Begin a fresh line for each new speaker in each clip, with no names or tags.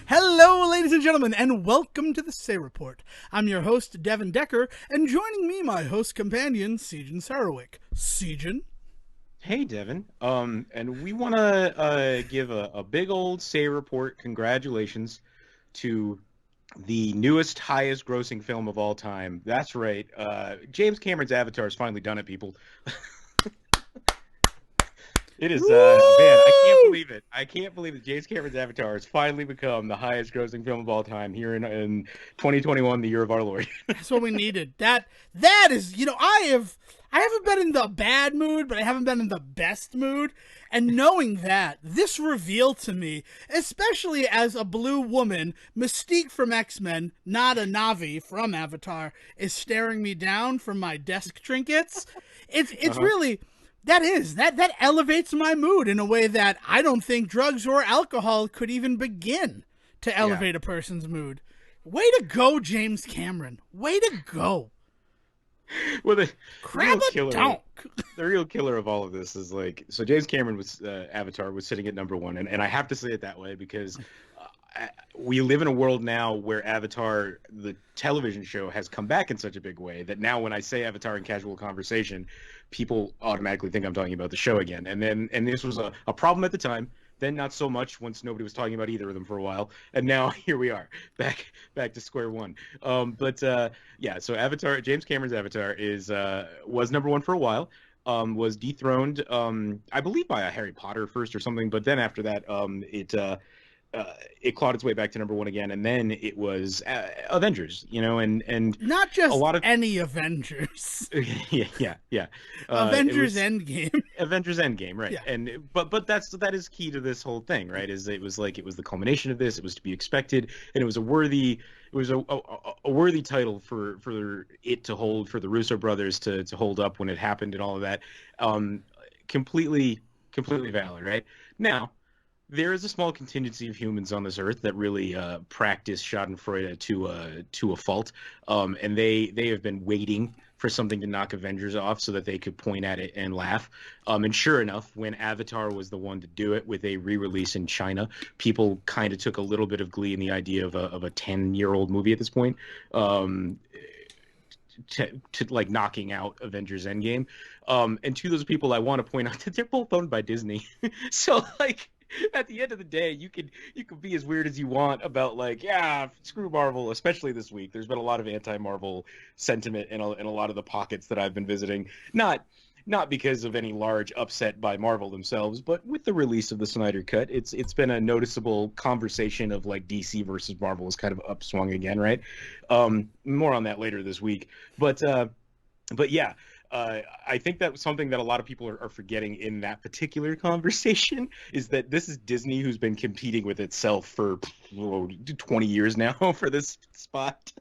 Hello, ladies and gentlemen, and welcome to the Say Report. I'm your host, Devon Decker, and joining me, my host companion, Sejohn Sarowick. Sejohn?
Hey, Devon. And we want to give a big old Say report congratulations to the newest, highest grossing film of all time. That's right. James Cameron's Avatar has finally done it, people. It is, man, I can't
Woo!
believe it. I can't believe that James Cameron's Avatar has finally become the highest grossing film of all time here in 2021, the year of our Lord.
That's what we needed. That is, I haven't been in the bad mood, but I haven't been in the best mood. And knowing that, this reveal to me, especially as a blue woman, Mystique from X-Men, not a Navi from Avatar, is staring me down from my desk trinkets. It's
Uh-huh.
really that elevates my mood in a way that I don't think drugs or alcohol could even begin to
Yeah.
elevate a person's mood. Way to go, James Cameron. Way to go.
Well, the
Grab
real
a
killer
donk.
the real killer of all of this is like, so James Cameron was Avatar was sitting at number one, and I have to say it that way because we live in a world now where Avatar, the television show, has come back in such a big way that now when I say Avatar in casual conversation, people automatically think I'm talking about the show again. And this was a problem at the time. Then not so much once nobody was talking about either of them for a while, and now here we are back to square one. But Yeah, so Avatar, James Cameron's Avatar is was number one for a while. Was dethroned, I believe, by a Harry Potter first or something, but then after that, it clawed its way back to number one again, and then it was Avengers, and
Not
a
just
lot of
any Avengers.
yeah. It
Avengers
was
Endgame.
Avengers Endgame, right?
Yeah.
And but that is key to this whole thing, right? Is it was like it was the culmination of this. It was to be expected, and it was a worthy title for it to hold, for the Russo brothers to hold up when it happened and all of that. Um, completely valid, right? Now, there is a small contingency of humans on this earth that really practice Schadenfreude to a fault, and they have been waiting for something to knock Avengers off so that they could point at it and laugh. And sure enough, when Avatar was the one to do it with a re-release in China, people kind of took a little bit of glee in the idea of a 10-year-old movie at this point. Um, to like knocking out Avengers Endgame. And to those people, I want to point out that they're both owned by Disney. So like at the end of the day, you can be as weird as you want about like, yeah, screw Marvel, especially this week. There's been a lot of anti-Marvel sentiment in a lot of the pockets that I've been visiting. Not because of any large upset by Marvel themselves, but with the release of the Snyder Cut, it's been a noticeable conversation of like DC versus Marvel is kind of upswung again, right? More on that later this week, but yeah, I think that's something that a lot of people are forgetting in that particular conversation is that this is Disney who's been competing with itself for 20 years now for this spot.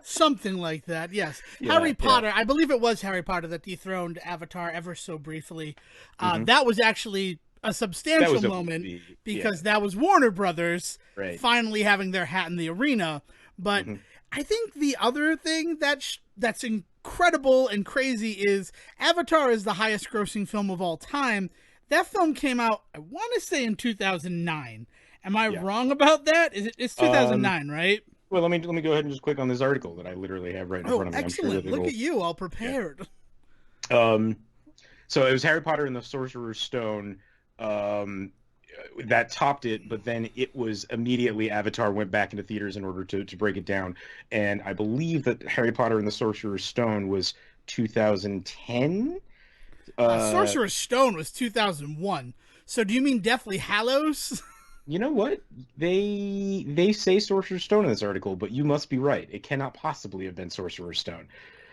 Something like that, yes.
Yeah,
Harry
yeah.
Potter, I believe it was Harry Potter that dethroned Avatar ever so briefly.
Hmm.
That was actually a
That
substantial
was a
moment
yeah,
because that was Warner Brothers
right.
finally having their hat in the arena. But
Hmm.
I think the other thing that's incredible and crazy is Avatar is the highest grossing film of all time. That film came out, I want to say, in 2009. Am I
Yeah.
wrong about that? It's
Um,
2009, right?
well, let me go ahead and just click on this article that I literally have right in
Oh,
front of me. I'm sure
excellent.
that
Look at
it'll
you, all
yeah.
prepared.
Um, so it was Harry Potter and the Sorcerer's Stone um, that topped it, but then it was immediately Avatar went back into theaters in order to break it down. And I believe that Harry Potter and the Sorcerer's Stone was 2010. Uh,
Sorcerer's Stone was 2001. So do you mean Deathly Hallows?
you know what? They say Sorcerer's Stone in this article, but you must be right. It cannot possibly have been Sorcerer's Stone.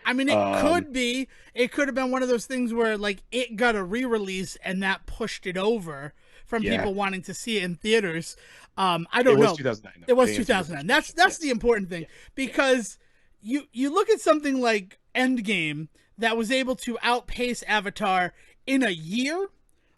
I mean, it
Um,
could be. It could have been one of those things where, like, it got a re-release and that pushed it over from
yeah,
people wanting to see it in theaters. I
it
don't
was
know.
2009 though.
It was
To answer your
2009.
first
That's the
yes,
important thing
yeah, yeah.
because you look at something like Endgame that was able to outpace Avatar in a year.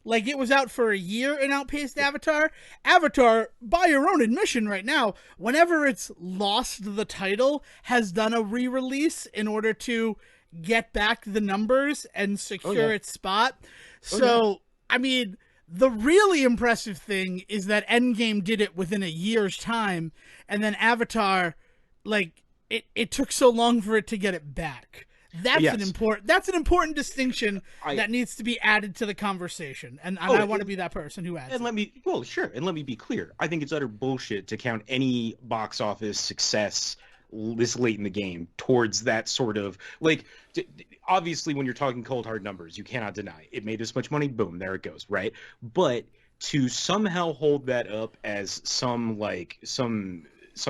Like it was out for a year and outpaced
Yeah.
Avatar. Avatar, by your own admission right now, whenever it's lost the title, has done a re-release in order to get back the numbers and
Oh
secure
yeah.
its spot.
Oh yeah.
So, I mean, The really impressive thing is that Endgame did it within a year's time, and then Avatar, like it took so long for it to get it back.
Yes.
That's an important distinction
I
that needs to be added to the conversation, and
oh,
I want to be that person who adds
and
it.
sure, and let me be clear. I think it's utter bullshit to count any box office success this late in the game towards that sort of like. Obviously, when you're talking cold hard numbers, you cannot deny it made this much money. Boom, there it goes, right? But to somehow hold that up as some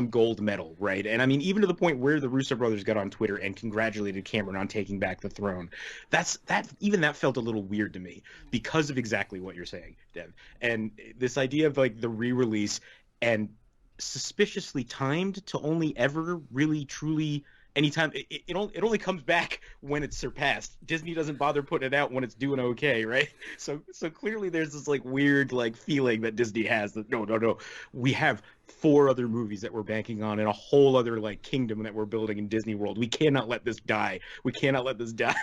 gold medal, right? And I mean, even to the point where the Russo brothers got on Twitter and congratulated Cameron on taking back the throne. That felt a little weird to me because of exactly what you're saying, Dev. And this idea of like the re-release and suspiciously timed to only ever really truly anytime it only comes back when it's surpassed. Disney doesn't bother putting it out when it's doing okay, right? So clearly there's this like weird like feeling that Disney has that no, we have four other movies that we're banking on and a whole other like kingdom that we're building in Disney World. We cannot let this die. We cannot let this die.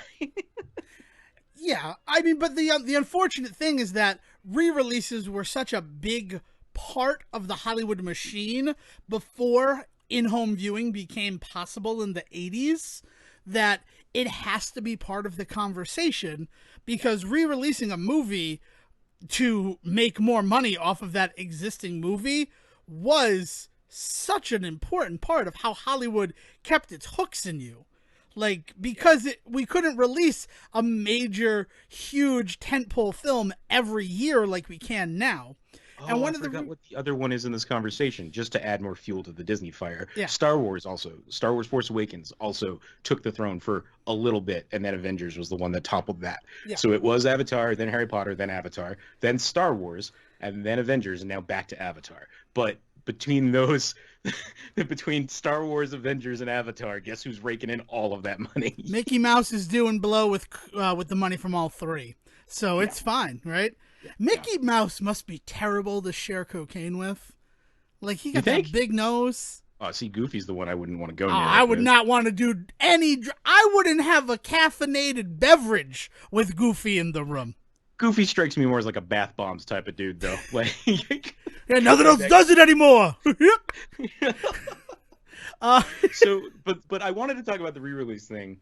Yeah, I mean, but the unfortunate thing is that re-releases were such a big part of the Hollywood machine before in-home viewing became possible in the 80s that it has to be part of the conversation, because re-releasing a movie to make more money off of that existing movie was such an important part of how Hollywood kept its hooks in you. Like, because we couldn't release a major, huge tentpole film every year like we can now. And
Oh, I forgot what the other one is in this conversation, just to add more fuel to the Disney fire.
Yeah.
Star Wars Force Awakens also took the throne for a little bit, and then Avengers was the one that toppled that.
Yeah.
So it was Avatar, then Harry Potter, then Avatar, then Star Wars, and then Avengers, and now back to Avatar. But between those, between Star Wars, Avengers, and Avatar, guess who's raking in all of that money?
Mickey Mouse is doing blow with the money from all three, so it's fine, right? Mickey Mouse must be terrible to share cocaine with. Like, he got that big nose.
Oh, see, Goofy's the one I wouldn't want to go near.
I would not want to do any. I wouldn't have a caffeinated beverage with Goofy in the room.
Goofy strikes me more as like a bath bombs type of dude, though. Like,
yeah, nothing else does it anymore.
But I wanted to talk about the re-release thing.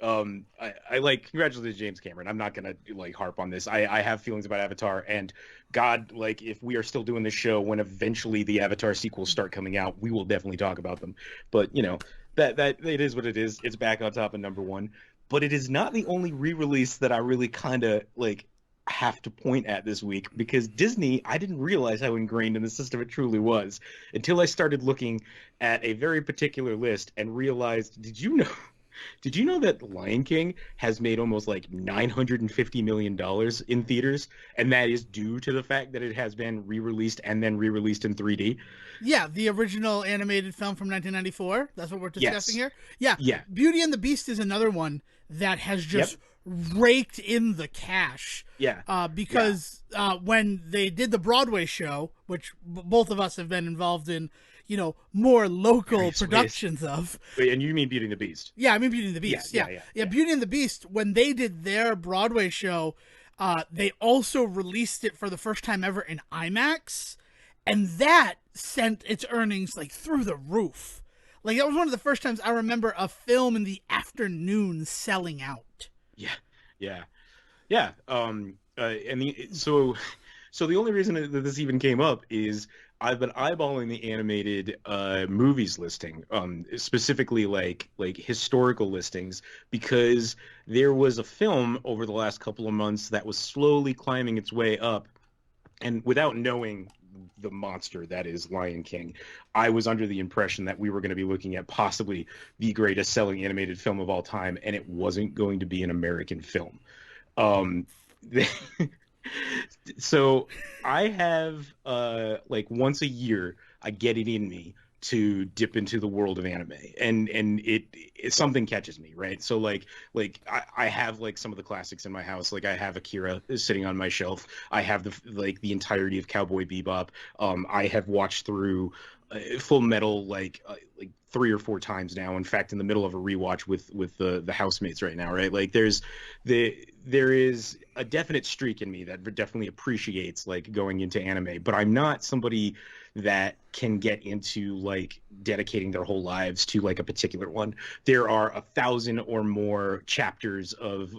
I like congratulations James Cameron. I'm not gonna like harp on this. I have feelings about Avatar, and God, like if we are still doing this show when eventually the Avatar sequels start coming out, we will definitely talk about them. But you know that it is what it is. It's back on top of number one. But it is not the only re-release that I really kind of like have to point at this week, because Disney, I didn't realize how ingrained in the system it truly was until I started looking at a very particular list and realized, did you know that Lion King has made almost like $950 million in theaters, and that is due to the fact that it has been re-released and then re-released in 3D?
Yeah, the original animated film from 1994. That's what we're discussing here. Yeah.
Yeah.
Beauty and the Beast is another one that has just raked in the cash.
Yeah.
Because when they did the Broadway show, which both of us have been involved in, you know, more local productions of.
Wait, and you mean Beauty and the Beast?
Yeah, I mean Beauty and the Beast. Yeah. Beauty and the Beast, when they did their Broadway show, they also released it for the first time ever in IMAX, and that sent its earnings like through the roof. Like, that was one of the first times I remember a film in the afternoon selling out.
Yeah. So the only reason that this even came up is I've been eyeballing the animated movies listing, specifically like historical listings, because there was a film over the last couple of months that was slowly climbing its way up, and without knowing the monster that is Lion King, I was under the impression that we were going to be looking at possibly the greatest selling animated film of all time, and it wasn't going to be an American film. So I have like once a year I get it in me to dip into the world of anime, and it something catches me, right? So like I have like some of the classics in my house. Like I have Akira sitting on my shelf. I have the entirety of Cowboy Bebop. I have watched through Full Metal like 3 or 4 times now. In fact, in the middle of a rewatch with the housemates right now, right? Like there is a definite streak in me that definitely appreciates like going into anime, but I'm not somebody that can get into like dedicating their whole lives to like a particular one. There are 1,000 or more chapters of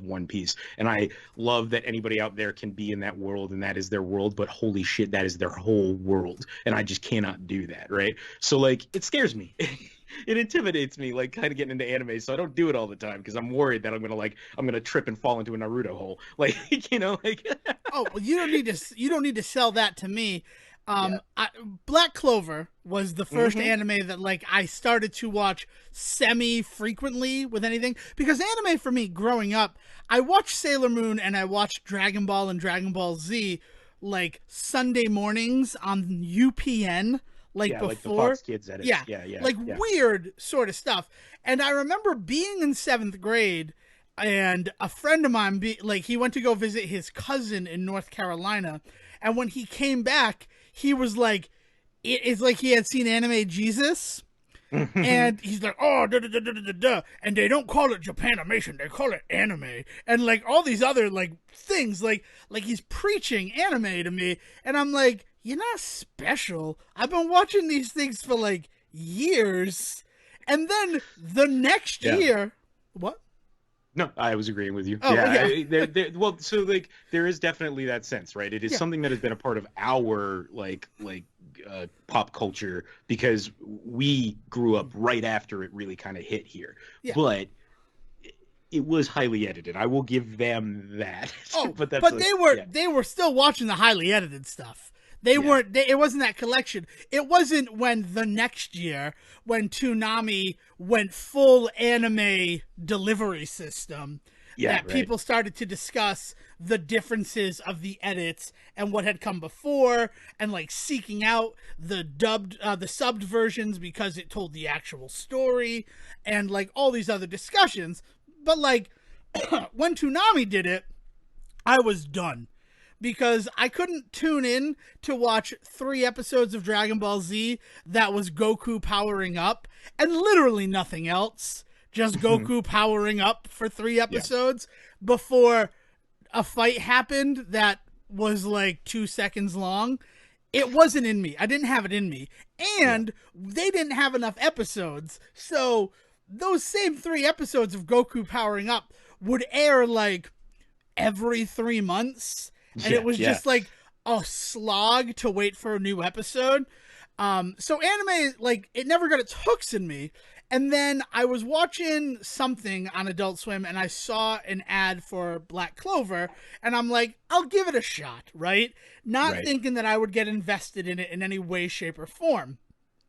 One Piece, and I love that anybody out there can be in that world and that is their world, but holy shit, that is their whole world, and I just cannot do that, right? So like it scares me. It intimidates me, like kind of getting into anime, so I don't do it all the time because I'm worried that I'm gonna trip and fall into a Naruto hole, like like
Oh, well, you don't need to sell that to me.
yeah.
Black Clover was the first
Hmm.
anime that like I started to watch semi frequently with anything, because anime for me growing up, I watched Sailor Moon and I watched Dragon Ball and Dragon Ball Z like Sunday mornings on UPN, like
Yeah, like the
before.
Fox Kids edits.
Yeah,
Yeah, yeah,
like
yeah.
weird sort of stuff. And I remember being in 7th grade and a friend of mine like he went to go visit his cousin in North Carolina, and when he came back he was like, it's like he had seen Anime Jesus, and he's like, oh, da, da, da, da, da, da, and they don't call it Japanimation, they call it anime, and like all these other like things, like he's preaching anime to me, and I'm like, you're not special. I've been watching these things for like years, and then the next
Yeah.
year, what?
No, I was agreeing with you.
Oh
Yeah,
yeah,
well, so like there is definitely that sense, right? It is
yeah,
something that has been a part of our pop culture because we grew up right after it really kind of hit here.
yeah.
But it was highly edited. I will give them that.
Oh,
But that's
but
a yeah,
they were still watching the highly edited stuff. They
yeah,
weren't. It wasn't that collection. It wasn't when the next year when Toonami went full anime delivery system
yeah,
that
right.
people started to discuss the differences of the edits and what had come before, and like seeking out the subbed versions because it told the actual story, and like all these other discussions. But like when Toonami did it, I was done because I couldn't tune in to watch 3 episodes of Dragon Ball Z that was Goku powering up and literally nothing else. Just Goku powering up for three
Yeah,
episodes before a fight happened that was like 2 seconds long. It wasn't in me. I didn't have it in me.
yeah,
And they didn't have enough episodes. So those same 3 episodes of Goku powering up would air like every 3 months, and it
yeah,
was
yeah.
just like a slog to wait for a new episode. So anime, like, it never got its hooks in me. And then I was watching something on Adult Swim and I saw an ad for Black Clover, and I'm like, I'll give it a shot, right? Not
Right.
thinking that I would get invested in it in any way, shape, or form.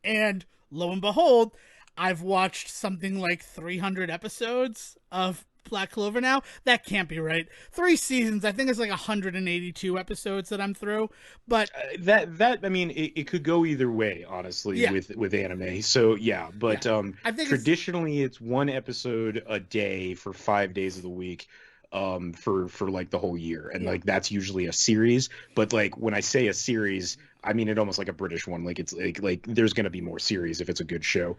And lo and behold, I've watched something like 300 episodes of Black Clover now. That can't be right. 3 seasons. I think it's like 182 episodes that I'm through. But
That I mean it could go either way, honestly,
yeah,
with anime. So yeah,
yeah.
but
I think it's
traditionally it's one episode a day for 5 days of the week, for like the whole year, and
yeah.
like that's usually a series. But like when I say a series, I mean it almost like a British one. Like it's like there's gonna be more series if it's a good show.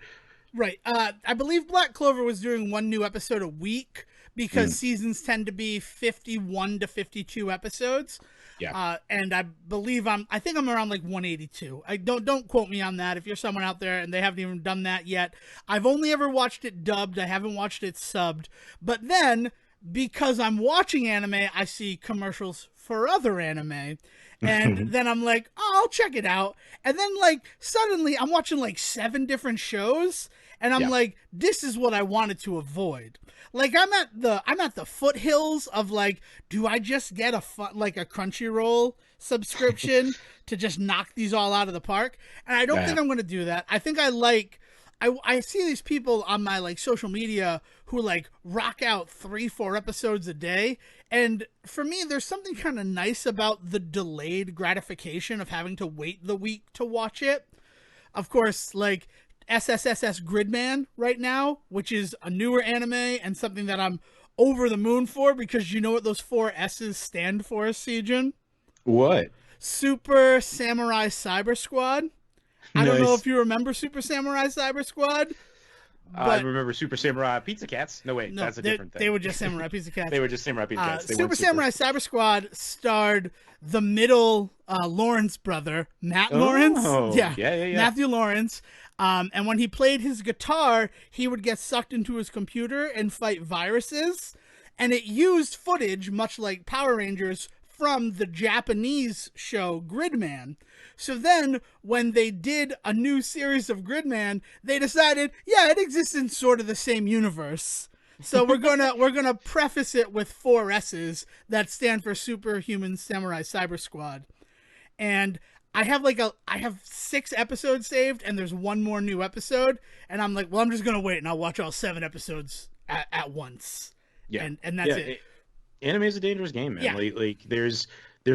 Right. I believe Black Clover was doing one new episode a week because
Mm,
seasons tend to be 51 to 52 episodes.
yeah.
And I believe I think I'm around like 182. I don't quote me on that. If you're someone out there and they haven't even done that yet, I've only ever watched it dubbed. I haven't watched it subbed. But then because I'm watching anime, I see commercials for other anime. And then I'm like, oh, I'll check it out. And then like suddenly I'm watching like 7 different shows, and I'm
Yeah.
like, this is what I wanted to avoid. Like I'm at the foothills of like, do I just get like a Crunchyroll subscription to just knock these all out of the park? And I don't
Yeah.
think I'm going to do that. I think I see these people on my like social media who like rock out 3-4 episodes a day, and for me there's something kind of nice about the delayed gratification of having to wait the week to watch it. Of course, like SSSS Gridman right now, which is a newer anime and something that I'm over the moon for, because you know what those 4 S's stand for, Sejohn?
What?
Super Samurai Cyber Squad. I don't know
Nice.
if you remember Super Samurai Cyber Squad,
I
but
remember Super Samurai Pizza Cats. No, wait,
no,
that's a different
they
thing.
were just Samurai Pizza
They
Cats.
were just Samurai Pizza Cats. They weren't
Super
super.
Samurai Cyber Squad starred the middle Lawrence brother, Matt Lawrence.
Oh,
Yeah,
yeah, yeah, yeah.
Matthew Lawrence. And when he played his guitar, he would get sucked into his computer and fight viruses. And it used footage, much like Power Rangers, from the Japanese show Gridman. So then, when they did a new series of Gridman, they decided, yeah, it exists in sort of the same universe. So we're gonna preface it with four S's that stand for Superhuman Samurai Cyber Squad. And I have 6 episodes saved, and there's one more new episode, and I'm like, well, I'm just gonna wait, and I'll watch all 7 episodes at once,
Yeah,
and that's
yeah.
it.
Anime is a dangerous game, man.
Yeah.
Like there's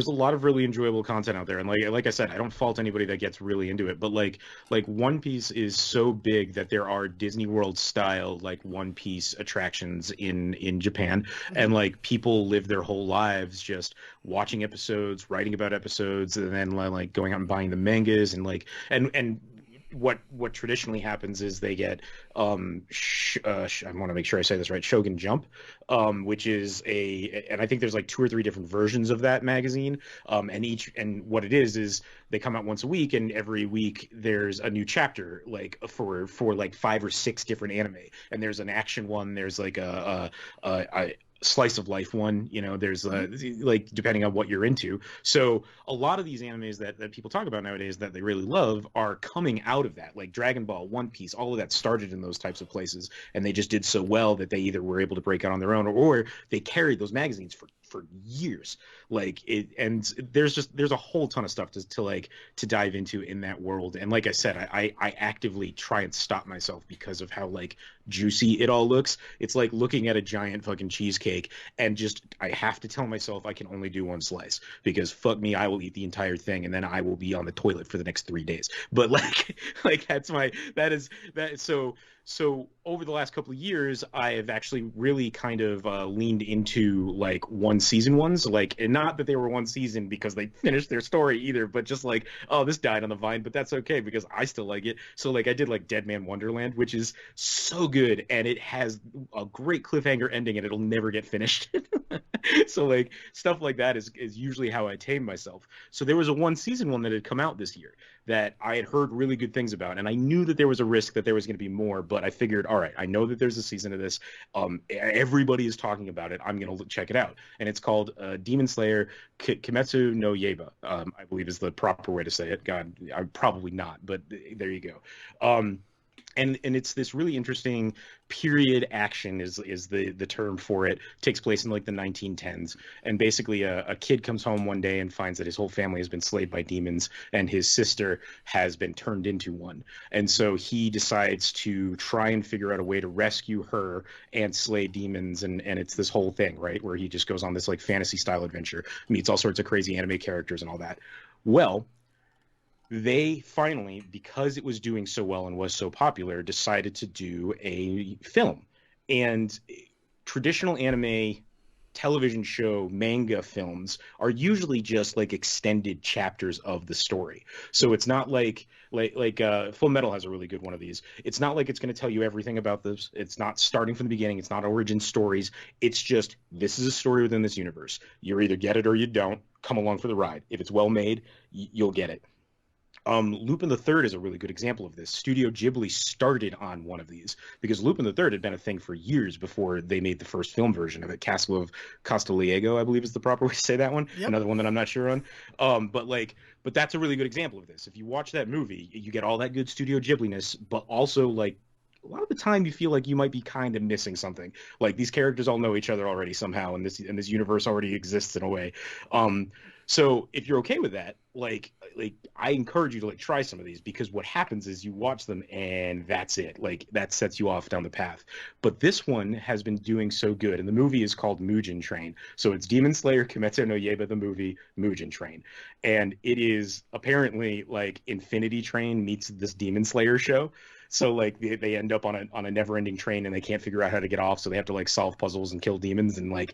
a lot of really enjoyable content out there, and like I said, I don't fault anybody that gets really into it, but like One Piece is so big that there are Disney World style like One Piece attractions in Japan, and like people live their whole lives just watching episodes, writing about episodes, and then like going out and buying the mangas and what traditionally happens is they get I want to make sure I say this right, Shogun Jump, which is and I think there's like 2 or 3 different versions of that magazine, and what it is they come out once a week, and every week there's a new chapter, like for like 5 or 6 different anime, and there's an action one, there's like a slice of life one, there's like depending on what you're into. So a lot of these animes that people talk about nowadays that they really love are coming out of that, like Dragon Ball, One Piece, all of that started in those types of places, and they just did so well that they either were able to break out on their own, or they carried those magazines for years. Like it, and there's a whole ton of stuff to dive into in that world. And like I said, I actively try and stop myself because of how like juicy it all looks. It's like looking at a giant fucking cheesecake, and just I have to tell myself I can only do one slice, because fuck me, I will eat the entire thing, and then I will be on the toilet for the next 3 days. But like so over the last couple of years, I have actually really kind of leaned into like one season ones, like, and not that they were one season because they finished their story either, but just like, oh, this died on the vine, but that's okay because I still like it. So like I did like Dead Man Wonderland, which is so good, and it has a great cliffhanger ending, and it'll never get finished. So like stuff like that is usually how I tame myself. So there was a one season one that had come out this year that I had heard really good things about, and I knew that there was a risk that there was going to be more, but I figured, all right, I know that there's a season of this. Everybody is talking about it. I'm going to check it out, and it's called Demon Slayer Kimetsu no Yaiba. I believe is the proper way to say it. God, I'm probably not, but there you go. And it's this really interesting period action is the term for it. Takes place in like the 1910s, and basically a kid comes home one day and finds that his whole family has been slayed by demons, and his sister has been turned into one. And so he decides to try and figure out a way to rescue her and slay demons, and it's this whole thing, right, where he just goes on this like fantasy style adventure, meets all sorts of crazy anime characters and all that. Well, they finally, because it was doing so well and was so popular, decided to do a film. And traditional anime television show manga films are usually just like extended chapters of the story. So it's not like Full Metal has a really good one of these. It's not like it's going to tell you everything about this. It's not starting from the beginning. It's not origin stories. It's just, this is a story within this universe. You either get it or you don't. Come along for the ride. If it's well made, you'll get it. Lupin the Third is a really good example of this. Studio Ghibli started on one of these because Lupin the Third had been a thing for years before they made the first film version of it. Castle of Castigliego, I believe is the proper way to say that one.
Yep.
Another one that I'm not sure on. But that's a really good example of this. If you watch that movie, you get all that good Studio Ghibli-ness, but also like a lot of the time you feel like you might be kind of missing something. Like these characters all know each other already somehow, and this universe already exists in a way. So if you're okay with that, like I encourage you to like try some of these, because what happens is you watch them and that's it. Like that sets you off down the path. But this one has been doing so good, and the movie is called Mugen Train. So it's Demon Slayer Kimetsu no Yaiba the movie, Mugen Train, and it is apparently like Infinity Train meets this Demon Slayer show. So like they end up on a never-ending train, and they can't figure out how to get off, so they have to like solve puzzles and kill demons, and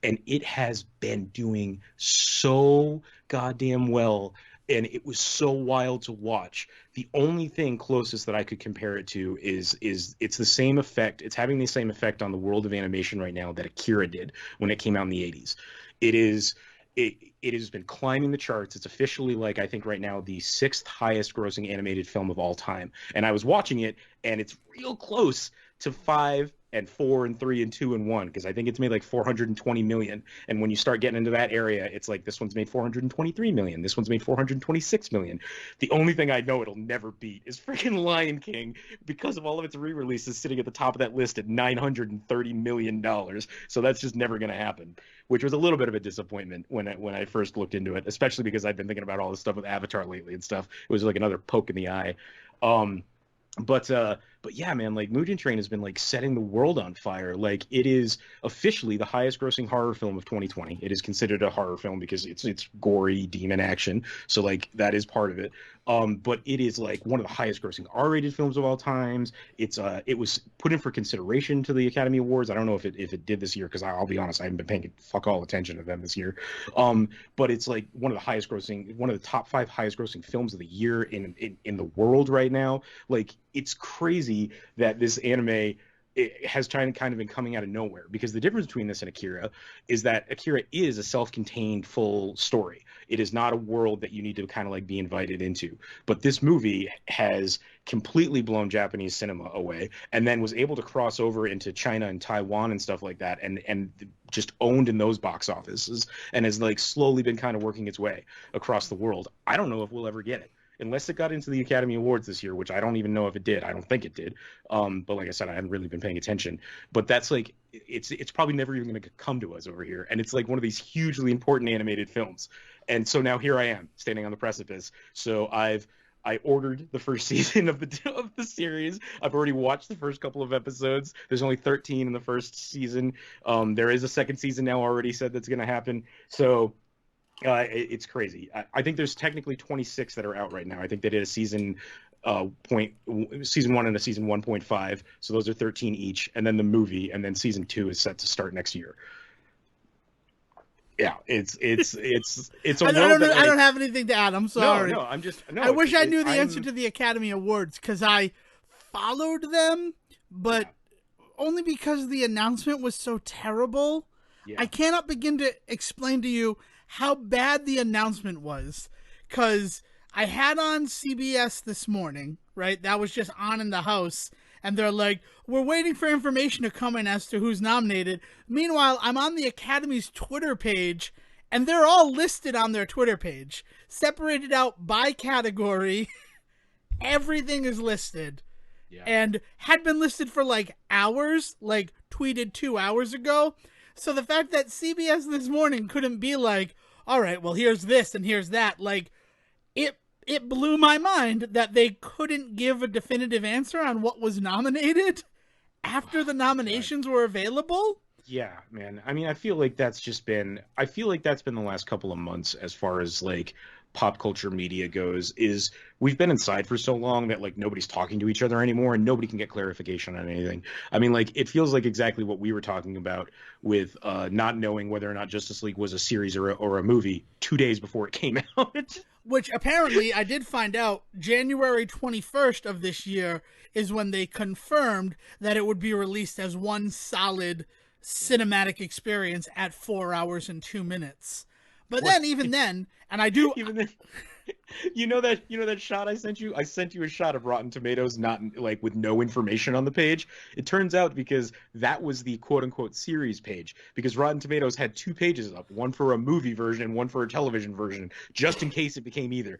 it has been doing so goddamn well and it was so wild to watch. The only thing closest that I could compare it to is it's the same effect. It's having the same effect on the world of animation right now that Akira did when it came out in the 80s. It is it has been climbing the charts. It's officially, like, I think right now the sixth highest grossing animated film of all time. And I was watching it, and it's real close to five and four and three and two and one, because I think it's made like 420 million. And when you start getting into that area, it's like this one's made 423 million. This one's made 426 million. The only thing I know it'll never beat is freaking Lion King, because of all of its re-releases sitting at the top of that list at $930 million. So that's just never going to happen, which was a little bit of a disappointment when I first looked into it, especially because I've been thinking about all this stuff with Avatar lately and stuff. It was like another poke in the eye. Um, but yeah, man, like Mugen Train has been like setting the world on fire. Like, it is officially the highest grossing horror film of 2020. It is considered a horror film because it's gory demon action. So like that is part of it. But it is like one of the highest grossing R-rated films of all times. It was put in for consideration to the Academy Awards. I don't know if it did this year, because I'll be honest, I haven't been paying fuck all attention to them this year. But it's like one of the top five highest grossing films of the year in the world right now. Like, it's crazy that this anime, it has kind of been coming out of nowhere, because the difference between this and Akira is that Akira is a self-contained full story. It is not a world that you need to kind of like be invited into. But this movie has completely blown Japanese cinema away, and then was able to cross over into China and Taiwan and stuff like that, and just owned in those box offices, and has like slowly been kind of working its way across the world. I don't know if we'll ever get it, unless it got into the Academy Awards this year, which I don't even know if it did. I don't think it did. But like I said, I haven't really been paying attention. But that's like, it's probably never even going to come to us over here. And it's like one of these hugely important animated films. And so now here I am, standing on the precipice. So I ordered the first season of the series. I've already watched the first couple of episodes. There's only 13 in the first season. There is a second season now already said that's going to happen. So it's crazy. I think there's technically 26 that are out right now. I think they did a season season 1 and a season 1.5, so those are 13 each, and then the movie, and then season 2 is set to start next year. Yeah, it's a
I
world
don't,
that, like,
I don't have anything to add. I'm sorry.
No, I'm just no.
I wish I knew the answer to the Academy Awards, because I followed them, but only because the announcement was so terrible.
Yeah.
I cannot begin to explain to you how bad the announcement was, because I had on CBS this morning, right? That was just on in the house, and they're like, we're waiting for information to come in as to who's nominated. Meanwhile, I'm on the Academy's Twitter page, and they're all listed on their Twitter page, separated out by category. Everything is listed. Yeah. And had been listed for like hours, like tweeted 2 hours ago. So the fact that CBS this morning couldn't be like, all right, well, here's this and here's that, like, it blew my mind that they couldn't give a definitive answer on what was nominated after the nominations were available.
Yeah, man. I mean, I feel like that's been the last couple of months as far as like pop culture media goes, is we've been inside for so long that like nobody's talking to each other anymore, and nobody can get clarification on anything. I mean, like, it feels like exactly what we were talking about with not knowing whether or not Justice League was a series or a movie 2 days before it came out.
Which apparently I did find out January 21st of this year is when they confirmed that it would be released as one solid cinematic experience at 4 hours and 2 minutes. But even then, and I do
even then, you know that shot I sent you? I sent you a shot of Rotten Tomatoes, not like with no information on the page. It turns out because that was the quote unquote series page, because Rotten Tomatoes had 2 pages up, one for a movie version, one for a television version, just in case it became either.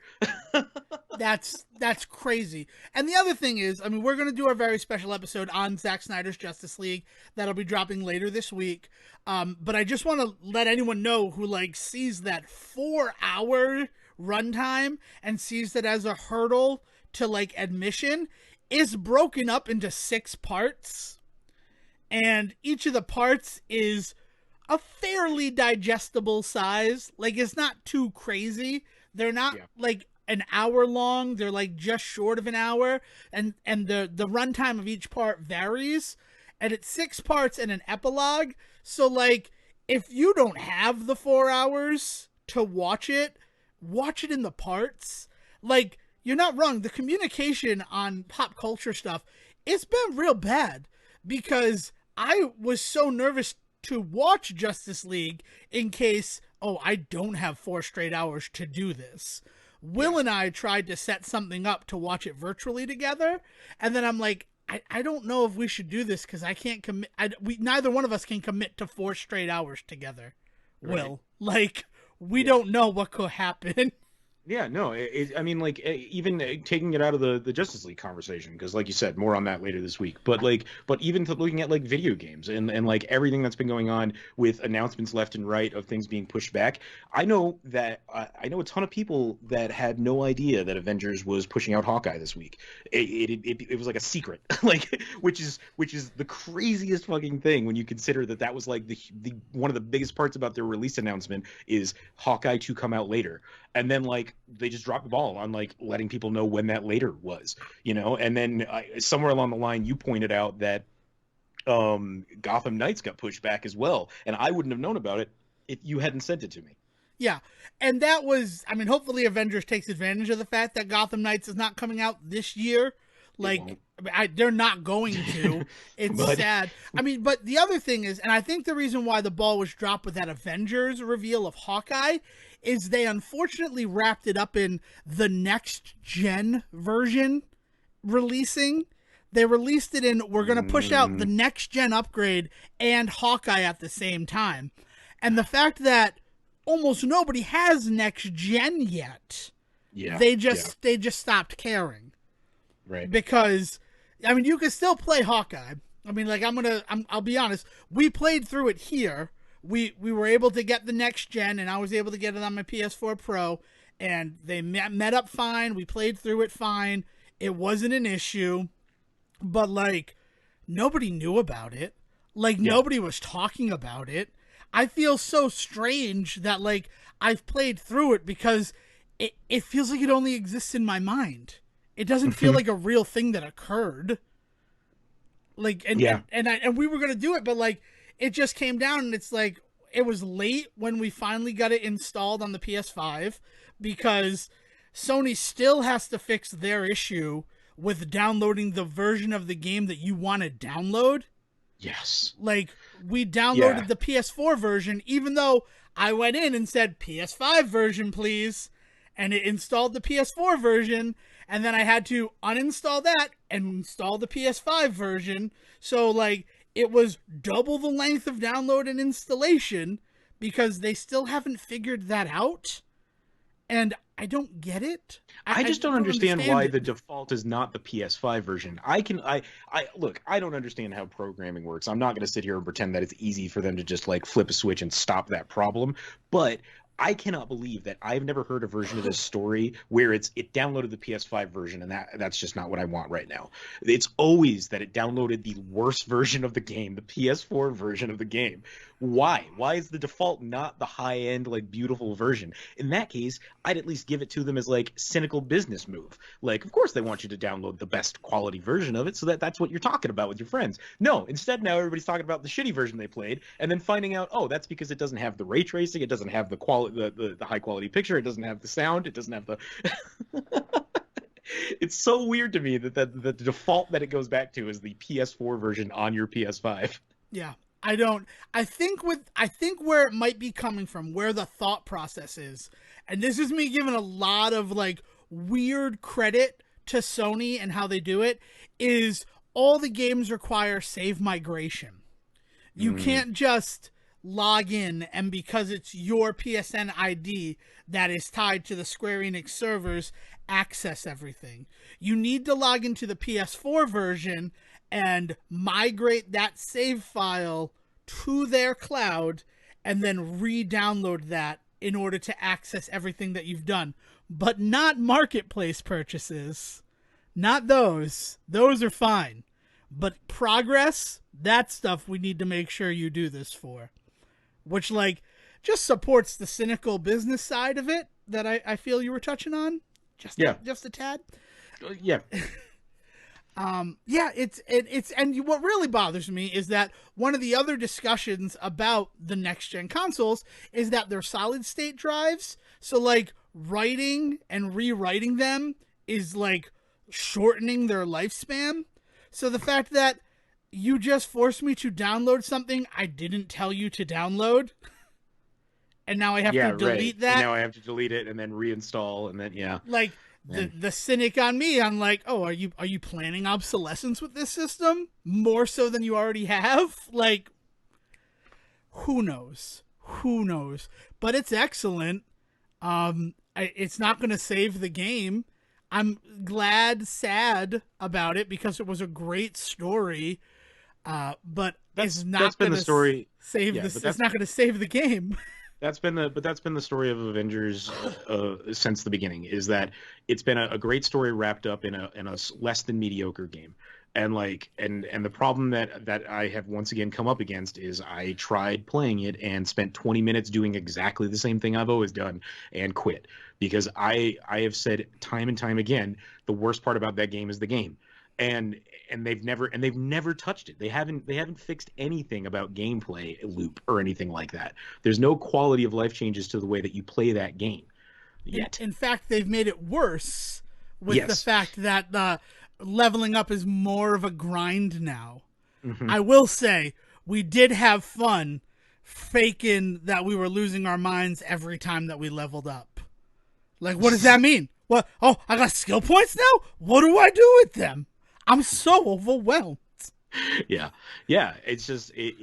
That's crazy. And the other thing is, I mean, we're going to do our very special episode on Zack Snyder's Justice League that'll be dropping later this week. But I just want to let anyone know who like sees that 4-hour runtime and sees that as a hurdle to like admission, is broken up into 6 parts. And each of the parts is a fairly digestible size. Like, it's not too crazy. They're not like an hour long. They're like just short of an hour, and the runtime of each part varies, and it's 6 parts and an epilogue. So like, if you don't have the 4 hours to watch it watch it in the parts. Like, you're not wrong. The communication on pop culture stuff, it's been real bad because I was so nervous to watch Justice League in case, oh, I don't have 4 straight hours to do this. Will and I tried to set something up to watch it virtually together, and then I'm like, I don't know if we should do this because I can't commit. Neither one of us can commit to 4 straight hours together. Right. Will, like, we don't know what could happen.
Yeah, no, I mean, like, even taking it out of the Justice League conversation, because, like you said, more on that later this week. But even looking at like video games and like everything that's been going on with announcements left and right of things being pushed back, I know I know a ton of people that had no idea that Avengers was pushing out Hawkeye this week. It was like a secret, like which is the craziest fucking thing when you consider that was like the one of the biggest parts about their release announcement is Hawkeye to come out later. And then, like, they just dropped the ball on, like, letting people know when that later was, you know? And then somewhere along the line, you pointed out that Gotham Knights got pushed back as well. And I wouldn't have known about it if you hadn't sent it to me.
Yeah. And that was, I mean, hopefully Avengers takes advantage of the fact that Gotham Knights is not coming out this year. Like, they're not going to. It's sad. I mean, but the other thing is, and I think the reason why the ball was dropped with that Avengers reveal of Hawkeye is they unfortunately wrapped it up in the next gen version releasing. They released it in, we're going to push out the next gen upgrade and Hawkeye at the same time. And the fact that almost nobody has next gen yet, they just stopped caring.
Right.
Because, I mean, you can still play Hawkeye. I mean, like, I'll be honest. We played through it here. We were able to get the next gen, and I was able to get it on my PS4 Pro, and they met up fine. We played through it fine. It wasn't an issue, but, like, nobody knew about it. Like, nobody was talking about it. I feel so strange that, like, I've played through it because it feels like it only exists in my mind. It doesn't feel like a real thing that occurred. Like, and we were going to do it, but, like, it just came down and it's like, it was late when we finally got it installed on the PS5 because Sony still has to fix their issue with downloading the version of the game that you want to download.
Yes.
Like, we downloaded the PS4 version, even though I went in and said, PS5 version, please. And it installed the PS4 version. And then I had to uninstall that and install the PS5 version. So, like, it was double the length of download and installation because they still haven't figured that out. And I don't get it.
I just don't understand why the default is not the PS5 version. Look, I don't understand how programming works. I'm not going to sit here and pretend that it's easy for them to just, like, flip a switch and stop that problem. But I cannot believe that I've never heard a version of this story where it downloaded the PS5 version, and that's just not what I want right now. It's always that it downloaded the worst version of the game, the PS4 version of the game. Why? Why is the default not the high-end, like, beautiful version? In that case, I'd at least give it to them as, like, cynical business move. Like, of course they want you to download the best quality version of it, so that's what you're talking about with your friends. No, instead now everybody's talking about the shitty version they played, and then finding out, oh, that's because it doesn't have the ray tracing, it doesn't have the quality, the high quality picture, it doesn't have the sound, it doesn't have the It's so weird to me that the default that it goes back to is the PS4 version on your PS5.
Yeah. I think where it might be coming from, where the thought process is, and this is me giving a lot of, like, weird credit to Sony and how they do it, is all the games require save migration. You can't just log in and because it's your PSN ID that is tied to the Square Enix servers, access everything. You need to log into the PS4 version and migrate that save file to their cloud and then re-download that in order to access everything that you've done. But not marketplace purchases. Not those. Those are fine. But progress, that stuff we need to make sure you do this for. Which, like, just supports the cynical business side of it that I feel you were touching on. Just a tad.
Yeah.
And what really bothers me is that one of the other discussions about the next gen consoles is that they're solid state drives. So, like, writing and rewriting them is like shortening their lifespan. So the fact that you just forced me to download something I didn't tell you to download, and now I have
Yeah,
to
right.
delete
And
that.
now I have to delete it and then reinstall and then yeah.
Like
Man.
the cynic on me, I'm like, oh, are you planning obsolescence with this system more so than you already have? Like, who knows? Who knows? But it's excellent. It's not going to save the game. I'm glad, sad about it because it was a great story. But it's
That's
not
been
going
the
to
story.
save
Yeah,
this.
but
It's not going to save the game.
that's been the story of Avengers since the beginning. Is that it's been a great story wrapped up in a less than mediocre game, and like and the problem that I have once again come up against is I tried playing it and spent 20 minutes doing exactly the same thing I've always done and quit because I have said time and time again the worst part about that game is the game. And they've never touched it. They haven't fixed anything about gameplay loop or anything like that. There's no quality of life changes to the way that you play that game yet.
In fact, they've made it worse with the
Yes.
fact that leveling up is more of a grind now.
Hmm.
I will say we did have fun faking that we were losing our minds every time that we leveled up. Like, what does that mean? What? Oh, I got skill points now? What do I do with them? I'm so overwhelmed.
Yeah. Yeah. It's just it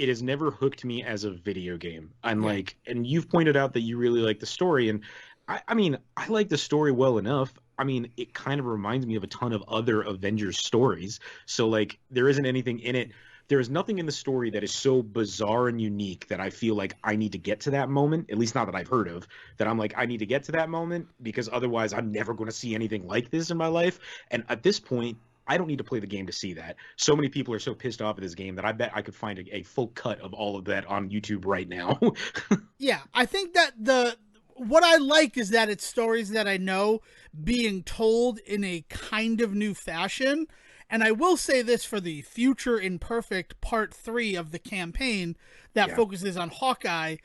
has never hooked me as a video game. I'm
Yeah.
like, and you've pointed out that you really like the story, and I mean, I like the story well enough. I mean, it kind of reminds me of a ton of other Avengers stories. So like, there isn't anything in it. There is nothing in the story that is so bizarre and unique that I feel like I need to get to that moment, at least not that I've heard of, that I'm like, I need to get to that moment because otherwise I'm never going to see anything like this in my life. And at this point, I don't need to play the game to see that. So many people are so pissed off at this game that I bet I could find a full cut of all of that on YouTube right now.
Yeah, I think that what I like is that it's stories that I know being told in a kind of new fashion. And I will say this for the Future Imperfect Part 3 of the campaign that
Yeah.
focuses on Hawkeye.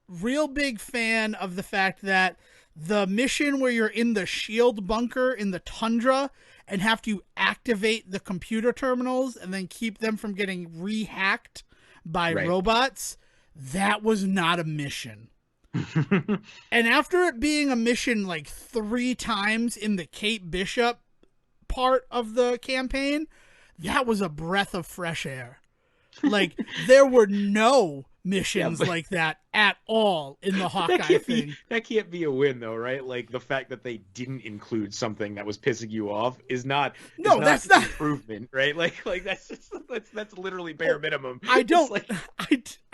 Real big fan of the fact that the mission where you're in the shield bunker in the tundra and have to activate the computer terminals and then keep them from getting rehacked by
Right.
robots, that was not a mission. And after it being a mission like 3 times in the Kate Bishop part of the campaign, that was a breath of fresh air. Like, there were no missions
but-
like that at all in the
that
Hawkeye
can't
thing.
be that can't be a win though, right? Like the fact that they didn't include something that was pissing you off is not
No, that's not.
improvement, right? Like that's literally bare minimum.
I
It's
don't.
like,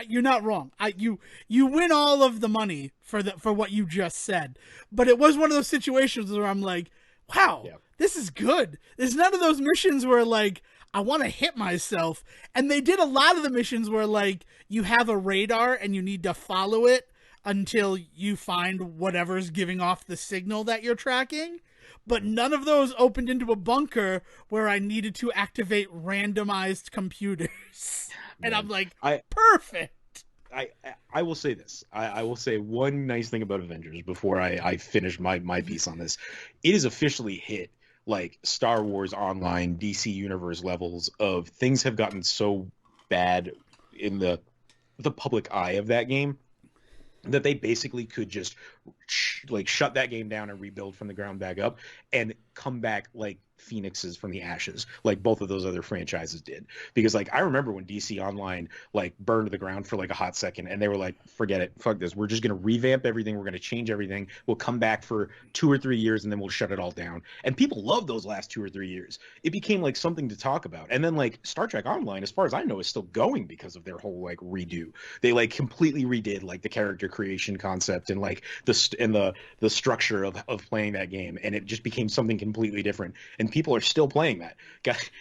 You're not wrong. You win all of the money for what you just said, but it was one of those situations where I'm like, wow,
Yeah.
this is good. There's none of those missions where like I want to hit myself, and they did a lot of the missions where like you have a radar and you need to follow it until you find whatever's giving off the signal that you're tracking. But none of those opened into a bunker where I needed to activate randomized computers. And
Man.
I'm like,
I
perfect.
I will say this. I will say one nice thing about Avengers before I finish my piece on this. It has officially hit like Star Wars Online DC Universe levels of things have gotten so bad in the public eye of that game that they basically could just like shut that game down and rebuild from the ground back up and come back like phoenixes from the ashes like both of those other franchises did. Because like I remember when DC Online like burned to the ground for like a hot second and they were like, forget it, fuck this, we're just going to revamp everything, we're going to change everything, we'll come back for 2 or 3 years and then we'll shut it all down. And people loved those last 2 or 3 years. It became like something to talk about. And then like Star Trek Online, as far as I know, is still going because of their whole like redo. They like completely redid like the character creation concept and like the structure of playing that game, and it just became something completely different. And people are still playing that.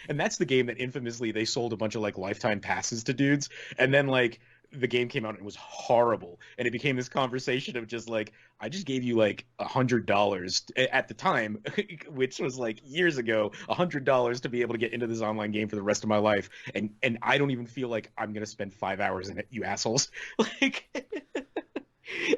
And that's the game that infamously they sold a bunch of like lifetime passes to dudes, and then like the game came out and it was horrible, and it became this conversation of just like, I just gave you like $100 at the time, which was like years ago, $100 to be able to get into this online game for the rest of my life, and I don't even feel like I'm gonna spend 5 hours in it, you assholes. Like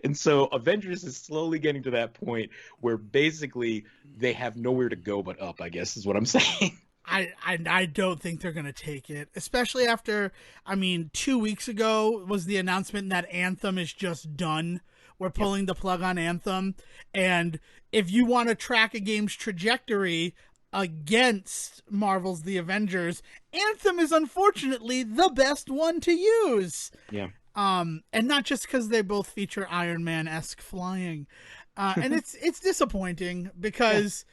And so Avengers is slowly getting to that point where basically they have nowhere to go but up, I guess is what I'm saying.
I don't think they're gonna take it, especially after, I mean, 2 weeks ago was the announcement that Anthem is just done. We're
Yep.
pulling the plug on Anthem, and if you want to track a game's trajectory against Marvel's The Avengers, Anthem is unfortunately the best one to use.
Yeah.
And not just because they both feature Iron Man-esque flying, and it's disappointing because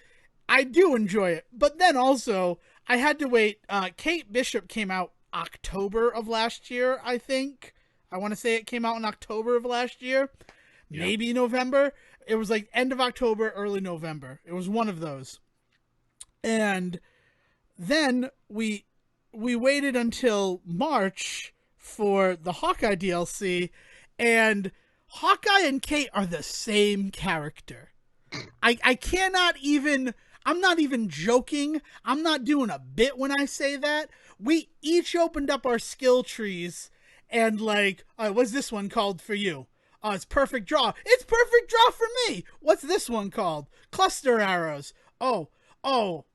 I do enjoy it, but then also I had to wait. Kate Bishop came out October of last year, I think. I want to say it came out in October of last year,
Yeah.
maybe November. It was like end of October, early November. It was one of those, and then we waited until March for the Hawkeye DLC, and Hawkeye and Kate are the same character. I cannot even, I'm not even joking. I'm not doing a bit when I say that. We each opened up our skill trees and like, what's this one called for you? It's perfect draw. It's perfect draw for me. What's this one called? Cluster arrows. Oh,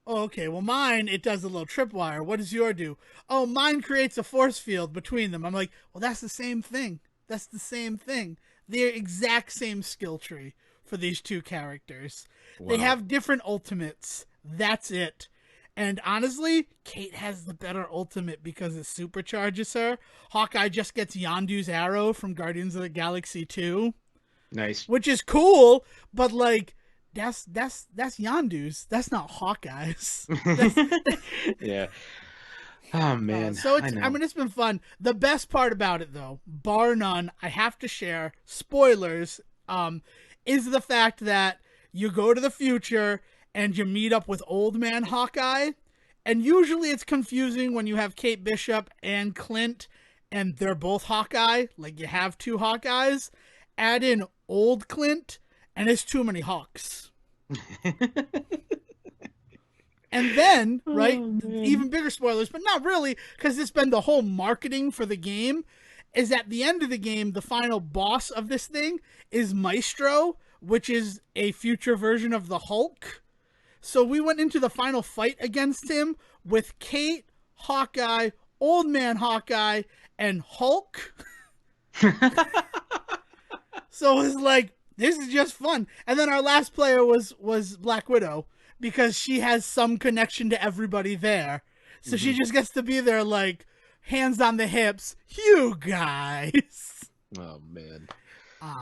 okay. Well, mine, it does a little tripwire. What does your do? Oh, mine creates a force field between them. I'm like, well, that's the same thing. That's the same thing. They're exact same skill tree for these two characters.
Wow.
They have different ultimates. That's it. And honestly, Kate has the better ultimate because it supercharges her. Hawkeye just gets Yondu's arrow from Guardians of the Galaxy 2,
Nice.
which is cool, but like that's Yondu's. That's not Hawkeye's. That's,
Yeah. Oh man.
so
I
it's,
know.
I mean, it's been fun. The best part about it, though, bar none, I have to share spoilers. Is the fact that you go to the future and you meet up with Old Man Hawkeye, and usually it's confusing when you have Kate Bishop and Clint, and they're both Hawkeye. Like you have two Hawkeyes. Add in Old Clint, and it's too many Hawks. And then, right, even bigger spoilers, but not really, because it's been the whole marketing for the game, is at the end of the game, the final boss of this thing is Maestro, which is a future version of the Hulk. So we went into the final fight against him with Kate, Hawkeye, Old Man Hawkeye, and Hulk. So it was like, this is just fun. And then our last player was Black Widow, because she has some connection to everybody there. So she just gets to be there like, hands on the hips, you guys.
Oh man.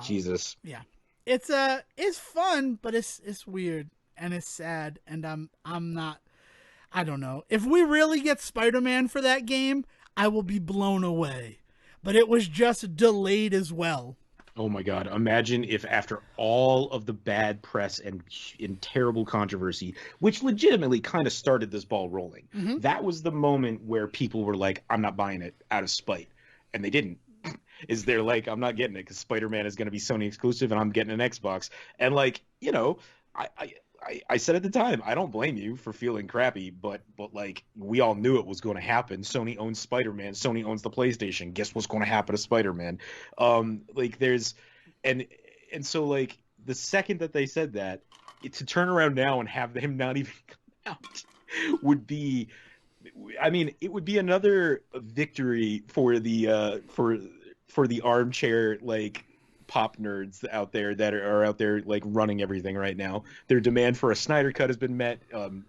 Jesus.
Yeah. It's fun, but it's weird and it's sad, and I'm not, I don't know. If we really get Spider-Man for that game, I will be blown away. But it was just delayed as well.
Oh my God. Imagine if after all of the bad press and terrible controversy, which legitimately kind of started this ball rolling, that was the moment where people were like, I'm not buying it out of spite. And they didn't. Is they're like, I'm not getting it because Spider-Man is going to be Sony exclusive and I'm getting an Xbox. And like, you know, I said at the time, I don't blame you for feeling crappy, but like we all knew it was going to happen. Sony owns Spider-Man. Sony owns the PlayStation. Guess what's going to happen to Spider-Man? Like there's, and so like the second that they said that, to turn around now and have him not even come out would be, I mean, it would be another victory for the for the armchair like pop nerds out there that are out there like running everything right now. Their demand for a Snyder cut has been met.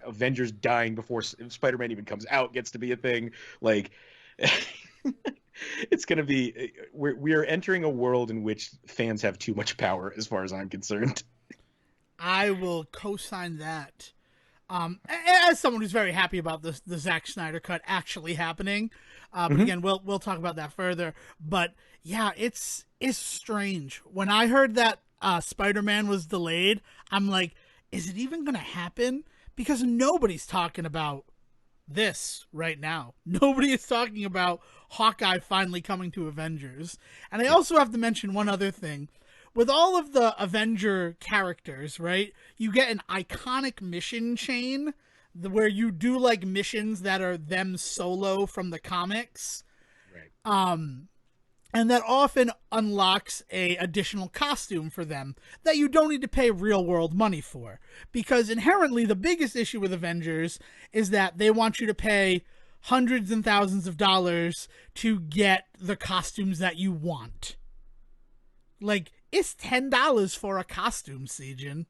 Avengers dying before Spider-Man even comes out gets to be a thing. Like it's gonna be, we are entering a world in which fans have too much power, as far as I'm concerned.
I will co-sign that. As someone who's very happy about the Zack Snyder cut actually happening, but again, we'll talk about that further. But yeah, it's strange. When I heard that Spider-Man was delayed, I'm like, is it even gonna happen? Because nobody's talking about this right now. Nobody is talking about Hawkeye finally coming to Avengers. And I also have to mention one other thing. With all of the Avenger characters, right, you get an iconic mission chain where you do like missions that are them solo from the comics.
Right.
And And that often unlocks a additional costume for them that you don't need to pay real world money for. Because inherently the biggest issue with Avengers is that they want you to pay hundreds and thousands of dollars to get the costumes that you want. Like, it's $10 for a costume, Sejohn.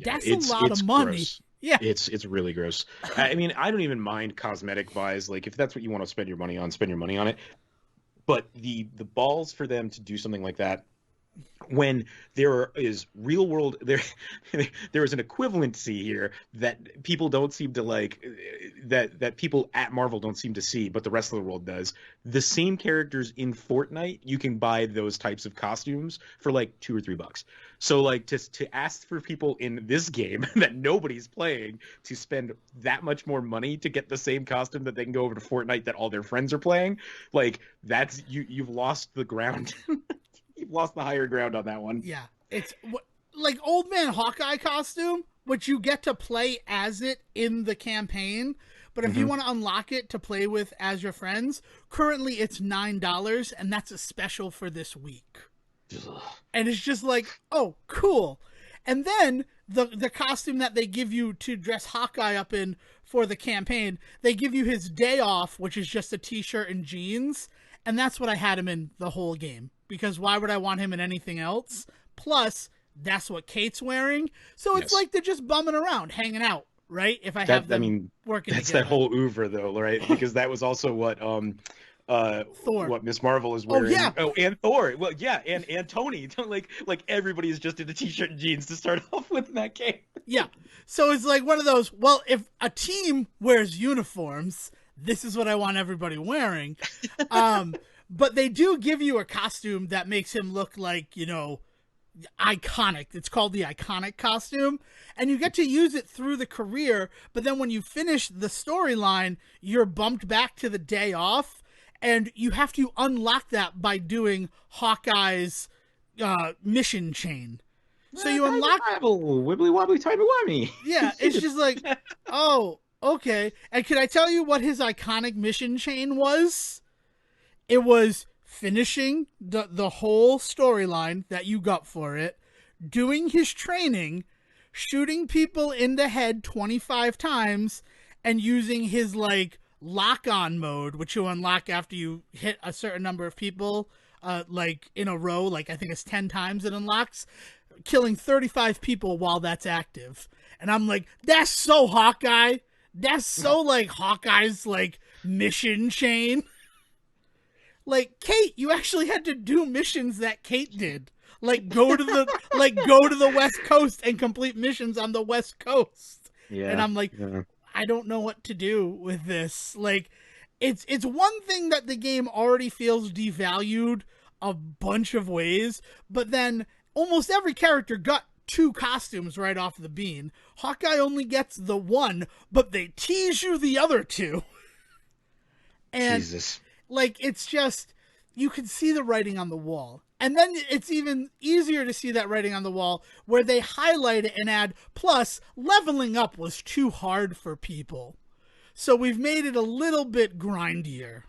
That's a lot of money.
Gross.
Yeah.
It's really gross. I mean, I don't even mind cosmetic buys. Like, if that's what you want to spend your money on, spend your money on it. But the balls for them to do something like that when there is real world there is an equivalency here that people don't seem to like, that people at Marvel don't seem to see, but the rest of the world does. The same characters in Fortnite, you can buy those types of costumes for like $2 or $3. So like to ask for people in this game that nobody's playing to spend that much more money to get the same costume that they can go over to Fortnite that all their friends are playing, like that's you've lost the ground. You've lost the higher ground on that one.
Yeah, it's like Old Man Hawkeye costume, which you get to play as it in the campaign. But if you want to unlock it to play with as your friends, currently it's $9, and that's a special for this week.
Ugh.
And it's just like, oh, cool. And then the costume that they give you to dress Hawkeye up in for the campaign, they give you his day off, which is just a t-shirt and jeans. And that's what I had him in the whole game. Because why would I want him in anything else? Plus, that's what Kate's wearing. So it's like they're just bumming around, hanging out, right? If I have them working
that's
together.
that whole oeuvre, though, right? Because that was also what
Thor.
what Miss Marvel is wearing.
Oh, yeah.
Oh, and Thor. Well, yeah, and Tony. Like everybody is just in a t-shirt and jeans to start off with in that game.
Yeah. So it's like one of those, well, if a team wears uniforms, this is what I want everybody wearing. But they do give you a costume that makes him look like, you know, iconic. It's called the iconic costume. And you get to use it through the career. But then when you finish the storyline, you're bumped back to the day off. And you have to unlock that by doing Hawkeye's mission chain. So you unlock...
Wibbly wobbly timey wimey.
Yeah, it's just like, oh, okay. And can I tell you what his iconic mission chain was? It was finishing the whole storyline that you got for it, doing his training, shooting people in the head 25 times, and using his, like, lock-on mode, which you unlock after you hit a certain number of people, like, in a row, like, I think it's 10 times it unlocks, killing 35 people while that's active. And I'm like, that's so Hawkeye. That's so, like, Hawkeye's, like, mission chain. Like, Kate, you actually had to do missions that Kate did. Like, go to the West Coast and complete missions on the West Coast. Yeah. And I'm like, I don't know what to do with this. Like, it's one thing that the game already feels devalued a bunch of ways, but then almost every character got 2 costumes right off the bean. Hawkeye only gets the one, but they tease you the other 2. And
Jesus.
Like, it's just, you can see the writing on the wall. And then it's even easier to see that writing on the wall where they highlight it and add, plus, leveling up was too hard for people. So we've made it a little bit grindier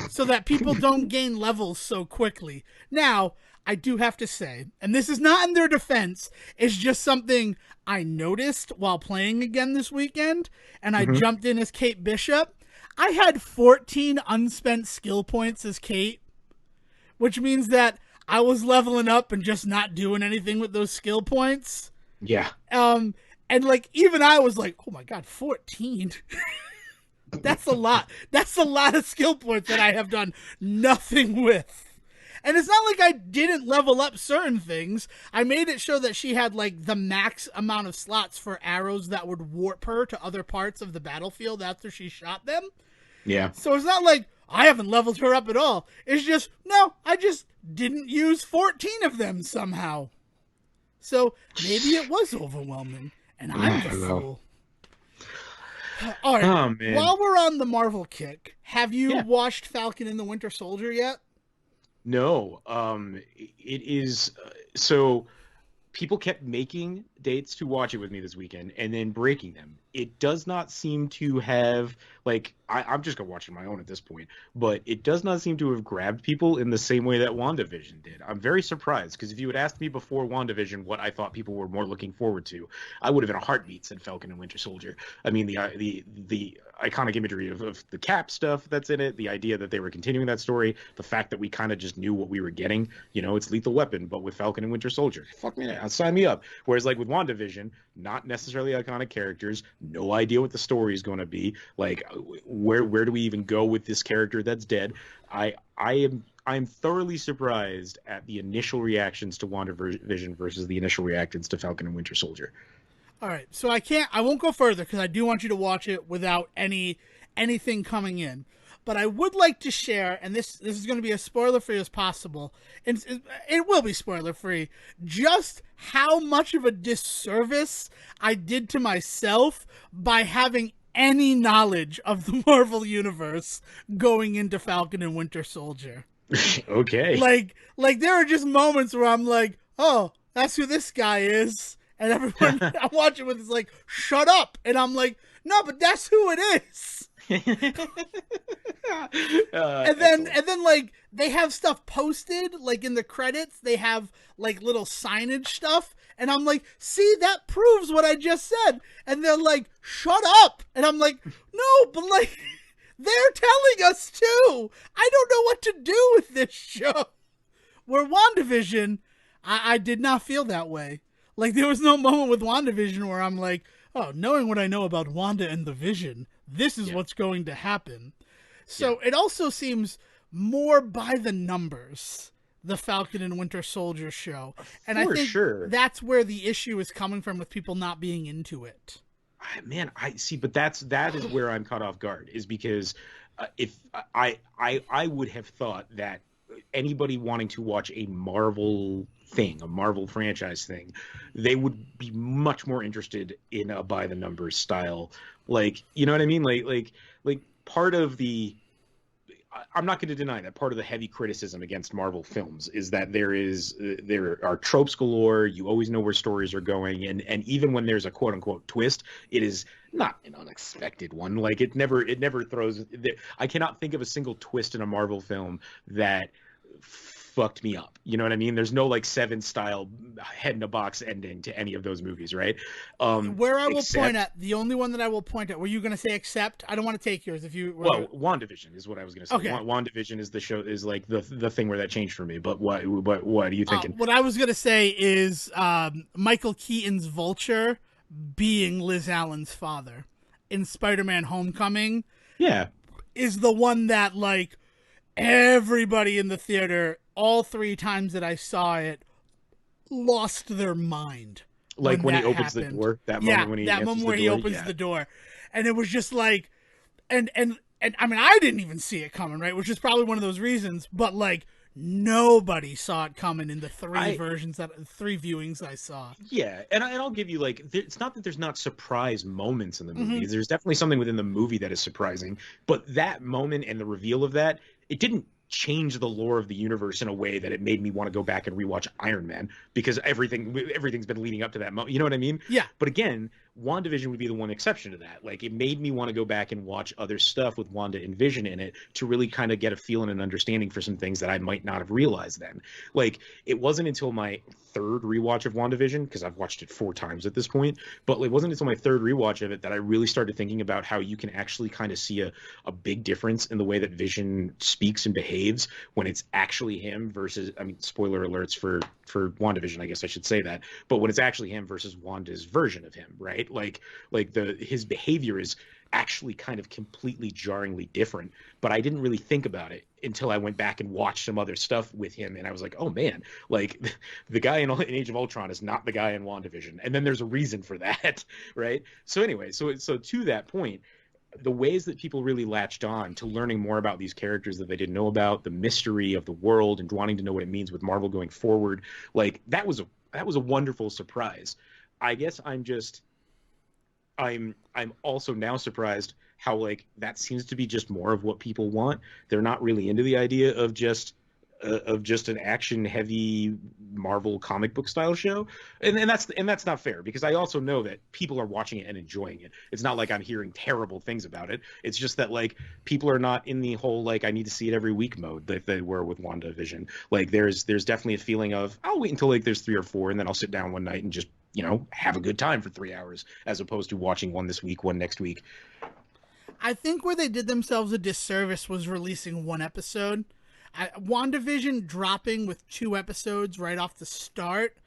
so that people don't gain levels so quickly. Now, I do have to say, and this is not in their defense, it's just something I noticed while playing again this weekend, and I jumped in as Kate Bishop. I had 14 unspent skill points as Kate, which means that I was leveling up and just not doing anything with those skill points.
Yeah.
And like, even I was like, oh my God, 14. That's a lot. That's a lot of skill points that I have done nothing with. And it's not like I didn't level up certain things. I made it show that she had, like, the max amount of slots for arrows that would warp her to other parts of the battlefield after she shot them.
Yeah.
So it's not like I haven't leveled her up at all. It's just, no, I just didn't use 14 of them somehow. So maybe it was overwhelming, and I'm the fool. All right, while we're on the Marvel kick, have you watched Falcon and the Winter Soldier yet?
No, it is so people kept making dates to watch it with me this weekend and then breaking them. it does not seem to have like I'm just gonna watch it on my own at this point, but it does not seem to have grabbed people in the same way that WandaVision did. I'm very surprised because if you had asked me before WandaVision what I thought people were more looking forward to, I would have in a heartbeat said Falcon and Winter Soldier. I mean the iconic imagery of the Cap stuff that's in it, the idea that they were continuing that story, the fact that we kind of just knew what we were getting. You know, it's Lethal Weapon, but with Falcon and Winter Soldier. Fuck me, sign me up. Whereas like with WandaVision, not necessarily iconic characters, no idea what the story is going to be. Like where do we even go with this character that's dead? I'm thoroughly surprised at the initial reactions to WandaVision versus the initial reactions to Falcon and Winter Soldier.
All right, so I won't go further because I do want you to watch it without anything coming in. But I would like to share, and this is going to be as spoiler free as possible, and it will be spoiler free, just how much of a disservice I did to myself by having any knowledge of the Marvel Universe going into Falcon and Winter Soldier.
Okay.
Like there are just moments where I'm like, oh, that's who this guy is. And everyone I'm watching with is like, shut up. And I'm like, no, but that's who it is. And then like they have stuff posted like in the credits. They have like little signage stuff. And I'm like, see, that proves what I just said. And they're like, shut up. And I'm like, no, but like they're telling us too. I don't know what to do with this show. Where WandaVision, I did not feel that way. Like, there was no moment with WandaVision where I'm like, oh, knowing what I know about Wanda and the Vision, this is what's going to happen. So it also seems more by the numbers, the Falcon and Winter Soldier show. And I think that's where the issue is coming from with people not being into it.
Man, I see, but that is where I'm caught off guard, is because if I would have thought that anybody wanting to watch a Marvel thing, a Marvel franchise thing, they would be much more interested in a by the numbers style. Like, you know what I mean? Like part of the, I'm not going to deny that part of the heavy criticism against Marvel films is that there are tropes galore. You always know where stories are going, and even when there's a quote unquote twist, it is not an unexpected one. Like it never throws. I cannot think of a single twist in a Marvel film that fucked me up. You know what I mean? There's no like Seven style head in a box ending to any of those movies, right?
Where I will point at, the only one that I will point at, were you going to say except? I don't want to take yours if you were...
Well, WandaVision is what I was going to say.
Okay.
WandaVision is the show, is like the thing where that changed for me. But what are you thinking?
What I was going to say is Michael Keaton's Vulture being Liz Allen's father in Spider-Man Homecoming.
Yeah.
Is the one that like everybody in the theater, all 3 times that I saw it, lost their mind.
Like when he opens the door, that moment when he
opens the door, and it was just like, and I mean, I didn't even see it coming, right? Which is probably one of those reasons. But like nobody saw it coming in the 3 viewings I saw.
Yeah, and I'll give you like, it's not that there's not surprise moments in the movie. Mm-hmm. There's definitely something within the movie that is surprising, but that moment and the reveal of that, it didn't change the lore of the universe in a way that it made me want to go back and rewatch Iron Man, because everything's been leading up to that moment. You know what I mean?
Yeah.
But again, WandaVision would be the one exception to that. Like, it made me want to go back and watch other stuff with Wanda and Vision in it to really kind of get a feel and an understanding for some things that I might not have realized then. Like, it wasn't until my 3rd rewatch of WandaVision, because I've watched it 4 times at this point, but it wasn't until my 3rd rewatch of it that I really started thinking about how you can actually kind of see a big difference in the way that Vision speaks and behaves when it's actually him versus, I mean, spoiler alerts for WandaVision, I guess I should say that, but when it's actually him versus Wanda's version of him, right? Like his behavior is actually kind of completely jarringly different, but I didn't really think about it until I went back and watched some other stuff with him, and I was like, oh man, like the guy in Age of Ultron is not the guy in WandaVision, and then there's a reason for that, right? So anyway, so to that point, the ways that people really latched on to learning more about these characters that they didn't know about, the mystery of the world and wanting to know what it means with Marvel going forward, like that was a wonderful surprise. I guess I'm also now surprised how like that seems to be just more of what people want. They're not really into the idea of just an action heavy Marvel comic book style show, and that's not fair because I also know that people are watching it and enjoying it. It's not like I'm hearing terrible things about it. It's just that like people are not in the whole like I need to see it every week mode that they were with WandaVision. Like there's definitely a feeling of I'll wait until like there's 3 or 4 and then I'll sit down one night and just have a good time for 3 hours as opposed to watching one this week, one next week.
I think where they did themselves a disservice was releasing one episode. WandaVision dropping with 2 episodes right off the start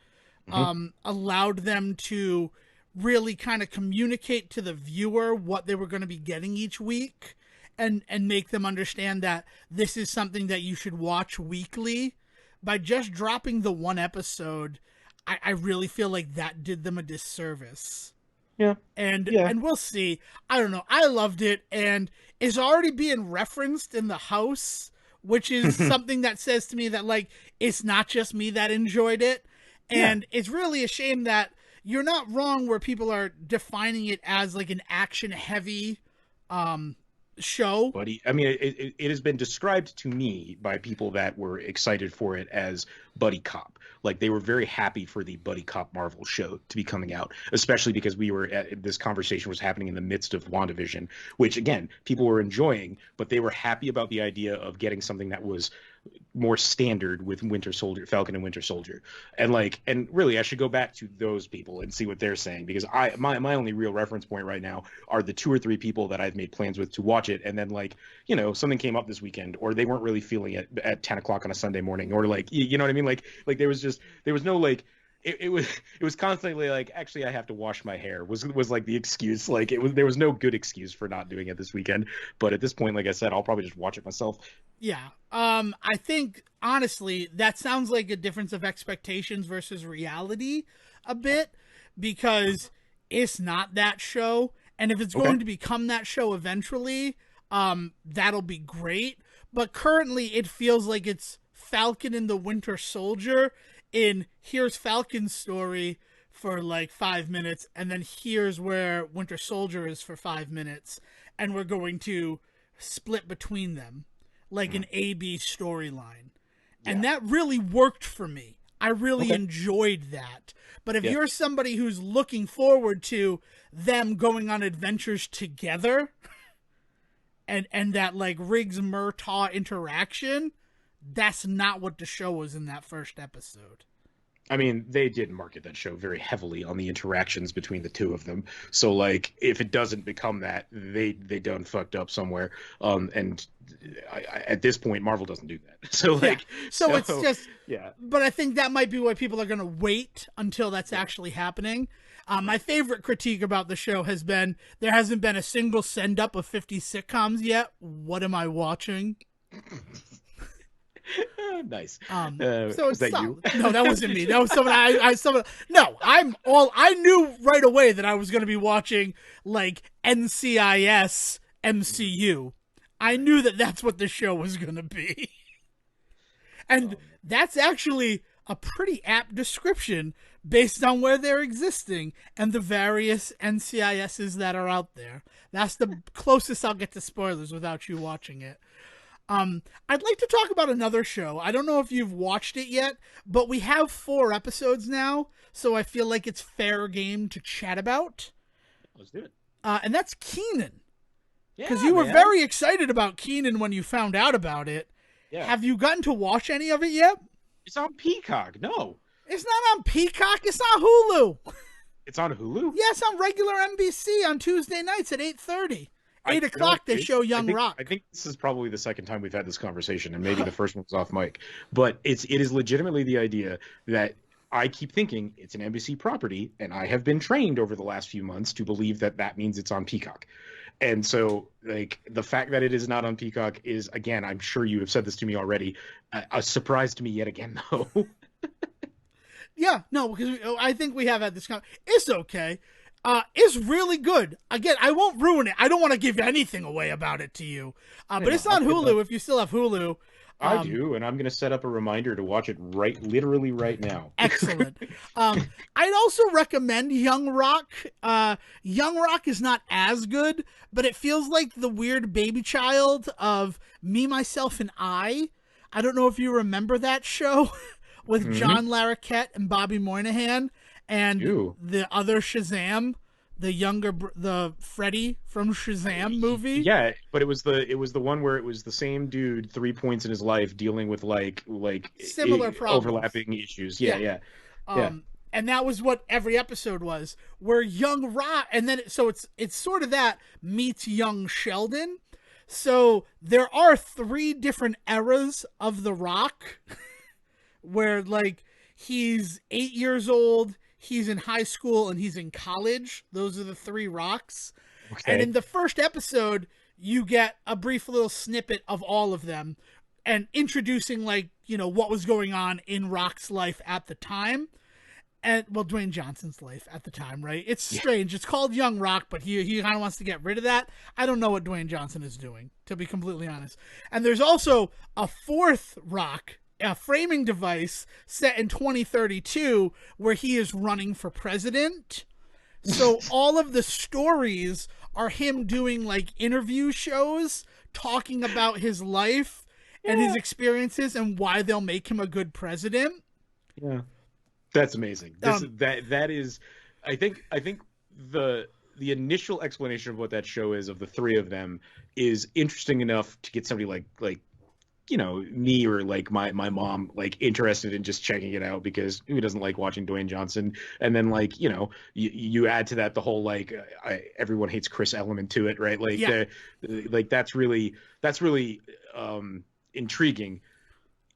allowed them to really kind of communicate to the viewer what they were going to be getting each week and make them understand that this is something that you should watch weekly. By just dropping the 1 episode, I really feel like that did them a disservice.
Yeah.
And we'll see. I don't know. I loved it, and it's already being referenced in the house, which is something that says to me that, like, it's not just me that enjoyed it. And it's really a shame that you're not wrong where people are defining it as, like, an action-heavy show.
Buddy, I mean, it has been described to me by people that were excited for it as buddy cop. Like they were very happy for the buddy cop Marvel show to be coming out, especially because this conversation was happening in the midst of WandaVision, which again, people were enjoying, but they were happy about the idea of getting something that was more standard with Falcon and Winter Soldier. And really I should go back to those people and see what they're saying, because my only real reference point right now are the 2 or 3 people that I've made plans with to watch it, and then something came up this weekend, or they weren't really feeling it at 10 o'clock on a Sunday morning, or you know what I mean, like there was no like it was constantly like, actually I have to wash my hair was like the excuse. Like there was no good excuse for not doing it this weekend. But at this point, like I said, I'll probably just watch it myself.
Yeah. I think honestly that sounds like a difference of expectations versus reality a bit, because it's not that show, and if it's going to become that show eventually, that'll be great. But currently it feels like it's Falcon and the Winter Soldier in here's Falcon's story for like 5 minutes, and then here's where Winter Soldier is for 5 minutes, and we're going to split between them like an A-B storyline. And that really worked for me. I really enjoyed that. But if you're somebody who's looking forward to them going on adventures together and that like Riggs Murtaugh interaction, that's not what the show was in that first episode.
I mean, they did market that show very heavily on the interactions between the 2 of them. So, like, if it doesn't become that, they done fucked up somewhere. And at this point, Marvel doesn't do that. So, like,
so it's just But I think that might be why people are going to wait until that's actually happening. My favorite critique about the show has been there hasn't been a single send up of 50 sitcoms yet. What am I watching?
Nice.
So it's
that
solid.
you?
No, that wasn't me. That was someone. No, I knew right away that I was going to be watching like NCIS MCU. I knew that that's what the show was going to be. And that's actually a pretty apt description based on where they're existing and the various NCISs that are out there. That's the closest I'll get to spoilers without you watching it. I'd like to talk about another show. I don't know if you've watched it yet, but we have 4 episodes now, so I feel like it's fair game to chat about.
Let's do it.
And that's Kenan. Because you were very excited about Kenan when you found out about it. Yeah. Have you gotten to watch any of it yet?
It's on Peacock. No.
It's not on Peacock. It's on Hulu.
It's on Hulu?
Yeah, it's on regular NBC on Tuesday nights at 8:30. 8 o'clock, they show Young Rock.
I think this is probably the second time we've had this conversation, and maybe the first one was off mic. But it is legitimately the idea that I keep thinking it's an NBC property, and I have been trained over the last few months to believe that that means it's on Peacock. And so, like, the fact that it is not on Peacock is, again, I'm sure you have said this to me already, a surprise to me yet again, though.
Yeah, no, because I think we have had this conversation. It's okay. It's really good. Again, I won't ruin it. I don't want to give anything away about it to you. But it's on Hulu if you still have Hulu.
I do, and I'm going to set up a reminder to watch it literally right now.
Excellent. I'd also recommend Young Rock. Young Rock is not as good, but it feels like the weird baby child of Me, Myself, and I. I don't know if you remember that show. with John Larroquette and Bobby Moynihan and
Ew.
the other Shazam, the Freddy from Shazam movie.
Yeah, but it was the one where it was the same dude 3 points in his life dealing with
Similar problems.
overlapping issues.
Yeah.
Yeah.
And that was what every episode was, where young Rock, and then so it's sort of that meets young Sheldon. So there are 3 different eras of The Rock, where like he's 8 years old, he's in high school, and he's in college. Those are the 3 Rocks.
Okay.
And in the first episode, you get a brief little snippet of all of them, and introducing what was going on in Rock's life at the time. And Dwayne Johnson's life at the time, right? It's strange. It's called Young Rock, but he kind of wants to get rid of that. I don't know what Dwayne Johnson is doing, to be completely honest. And there's also a 4th Rock, a framing device set in 2032 where he is running for president. So all of the stories are him doing interview shows talking about his life and his experiences and why they'll make him a good president.
Yeah. That's amazing. That is, I think the initial explanation of what that show is of the 3 of them is interesting enough to get somebody like me or my mom interested in just checking it out, because who doesn't like watching Dwayne Johnson? And then you add to that the whole everyone hates Chris element to it, right? That's really intriguing.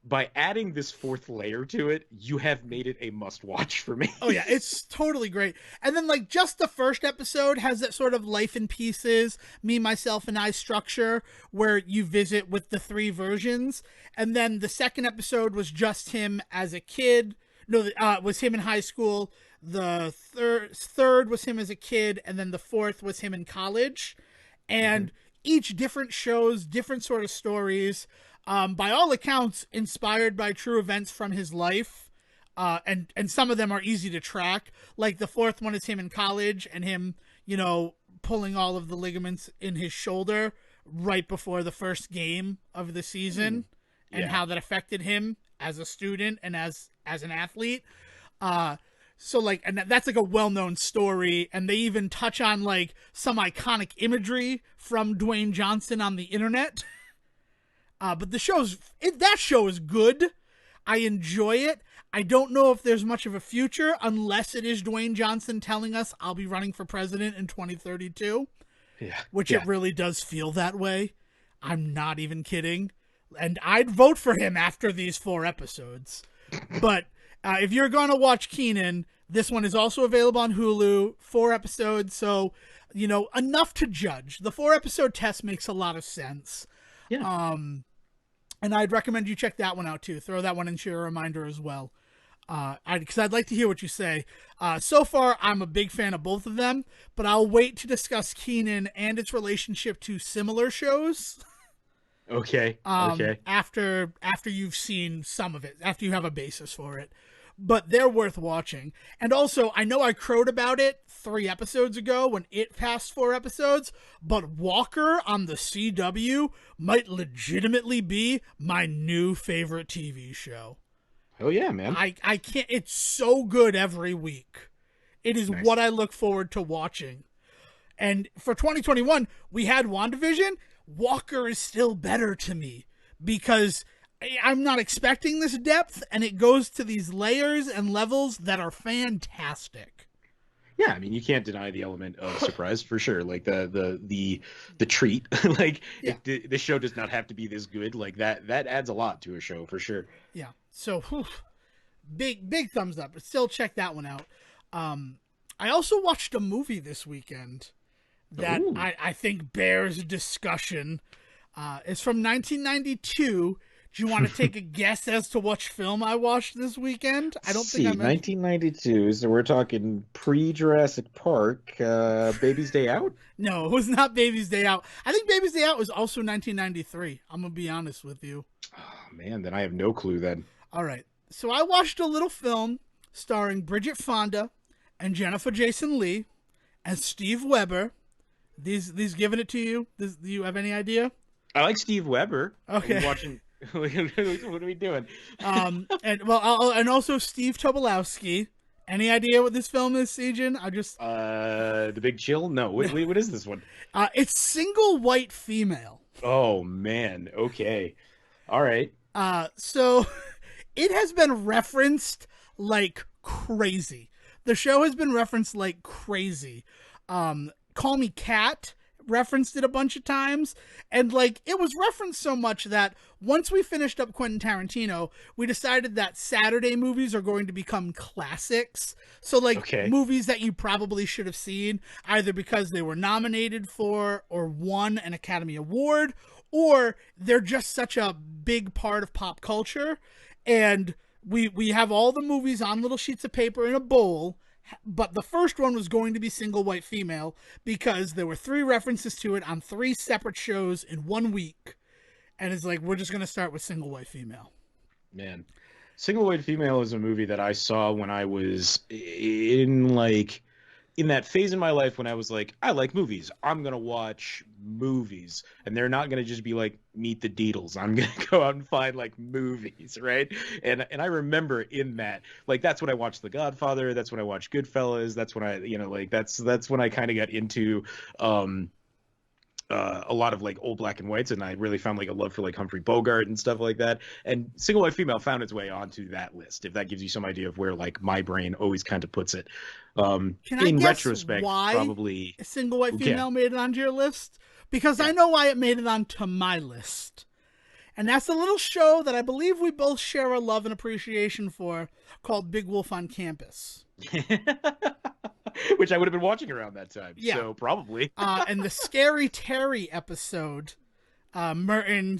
By adding this 4th layer to it, you have made it a must-watch for me.
Oh yeah, it's totally great. And then just the first episode has that sort of life in pieces, me, myself, and I structure where you visit with the 3 versions. And then the second episode was just him as a kid. No, it was him in high school. The third was him as a kid, and then the 4th was him in college. And each different shows, different sort of stories. By all accounts, inspired by true events from his life, and some of them are easy to track. Like the 4th one is him in college and him, pulling all of the ligaments in his shoulder right before the first game of the season, and how that affected him as a student and as an athlete. And that's a well-known story, and they even touch on some iconic imagery from Dwayne Johnson on the internet. But that show is good. I enjoy it. I don't know if there's much of a future unless it is Dwayne Johnson telling us I'll be running for president in 2032.
Yeah.
Which it really does feel that way. I'm not even kidding. And I'd vote for him after these 4 episodes. But if you're going to watch Kenan, this one is also available on Hulu. 4 episodes, so, enough to judge. The 4-episode test makes a lot of sense.
Yeah.
And I'd recommend you check that one out too. Throw that one into your reminder as well. Because I'd like to hear what you say. So far, I'm a big fan of both of them, but I'll wait to discuss Kenan and its relationship to similar shows.
Okay.
After you've seen some of it, after you have a basis for it. But they're worth watching. And also, I know I crowed about it 3 episodes ago when it passed 4 episodes, but Walker on the CW might legitimately be my new favorite TV show.
Oh yeah, man.
I can't, it's so good every week. It is what I look forward to watching. And for 2021, we had WandaVision. Walker is still better to me because I'm not expecting this depth, and it goes to these layers and levels that are fantastic.
Yeah, I mean, you can't deny the element of surprise for sure. The treat, the show does not have to be this good. That adds a lot to a show for sure.
Yeah. So, big thumbs up. But still, check that one out. I also watched a movie this weekend that I think bears discussion. It's from 1992. Do you want to take a guess as to which film I watched this weekend? I don't think I mentioned.
1992, so we're talking pre-Jurassic Park, Baby's Day Out?
No, it was not Baby's Day Out. I think Baby's Day Out was also 1993. I'm going to be honest with you.
Oh, man, then I have no clue then.
All right. So I watched a little film starring Bridget Fonda and Jennifer Jason Leigh and Steve Weber. These giving it to you? Do you have any idea?
I like Steve Weber.
Okay.
What are we doing?
And also Steve Tobolowsky. Any idea what this film is, Sejohn? I just
The Big Chill? No, what is this one?
it's Single White Female.
Oh man. Okay. All right.
So it has been referenced like crazy. The show has been referenced like crazy. Call Me Cat referenced it a bunch of times, and like it was referenced so much that once we finished up Quentin Tarantino, we decided that Saturday movies are going to become classics. So like
Okay.
movies that you probably should have seen either because they were nominated for or won an Academy Award, or they're just such a big part of pop culture. And we have all the movies on little sheets of paper in a bowl, but the first one was going to be Single White Female because there were 3 references to it on 3 separate shows in 1 week. And it's like, we're just going to start with Single White Female.
Man. Single White Female is a movie that I saw when I was in that phase in my life when I was like, I like movies. I'm going to watch movies. And they're not going to just be like Meet the Deedles. I'm going to go out and find like movies, right? And I remember in that, like that's when I watched The Godfather, that's when I watched Goodfellas, that's when I, like that's when I kind of got into a lot of like old black and whites, and I really found like a love for like Humphrey Bogart and stuff like that. And Single White Female found its way onto that list, if that gives you some idea of where like my brain always kind of puts it.
Can I
In
guess
retrospect,
why
probably
Single White
Okay.
Female made it onto your list? Because
Yeah.
I know why it made it onto my list. And that's a little show that I believe we both share a love and appreciation for called Big Wolf on Campus.
Which I would have been watching around that time.
Yeah.
So probably.
And the Scary Terry episode, Merton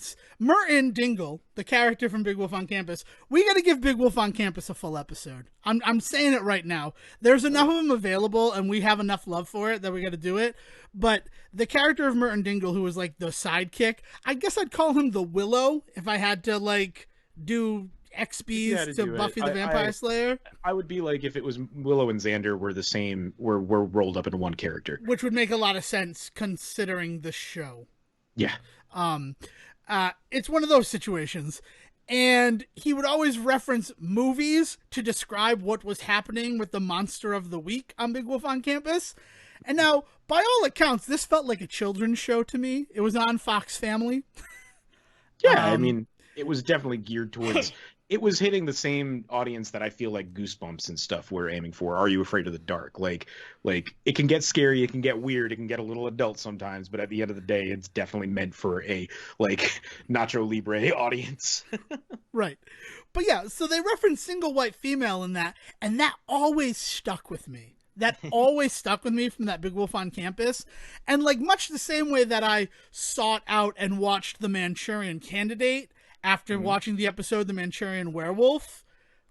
Dingle, the character from Big Wolf on Campus. We got to give Big Wolf on Campus a full episode. I'm saying it right now. There's enough of them available, and we have enough love for it that we got to do it. But the character of Merton Dingle, who was like the sidekick, I guess I'd call him the Willow if I had to like do XBs to Buffy the Vampire Slayer.
I would be like if it was Willow and Xander were the same, were rolled up into one character.
Which would make a lot of sense considering the show.
Yeah.
It's one of those situations. And he would always reference movies to describe what was happening with the monster of the week on Big Wolf on Campus. And now, by all accounts, this felt like a children's show to me. It was on Fox Family.
Yeah, I mean, it was definitely geared towards. It was hitting the same audience that I feel like Goosebumps and stuff were aiming for. Are You Afraid of the Dark? Like it can get scary, it can get weird, it can get a little adult sometimes, but at the end of the day, it's definitely meant for a like Nacho Libre audience.
Right. But yeah, so they reference Single White Female in that, and that always stuck with me. That always stuck with me from that Big Wolf on Campus. And like much the same way that I sought out and watched The Manchurian Candidate after watching the episode The Manchurian Werewolf,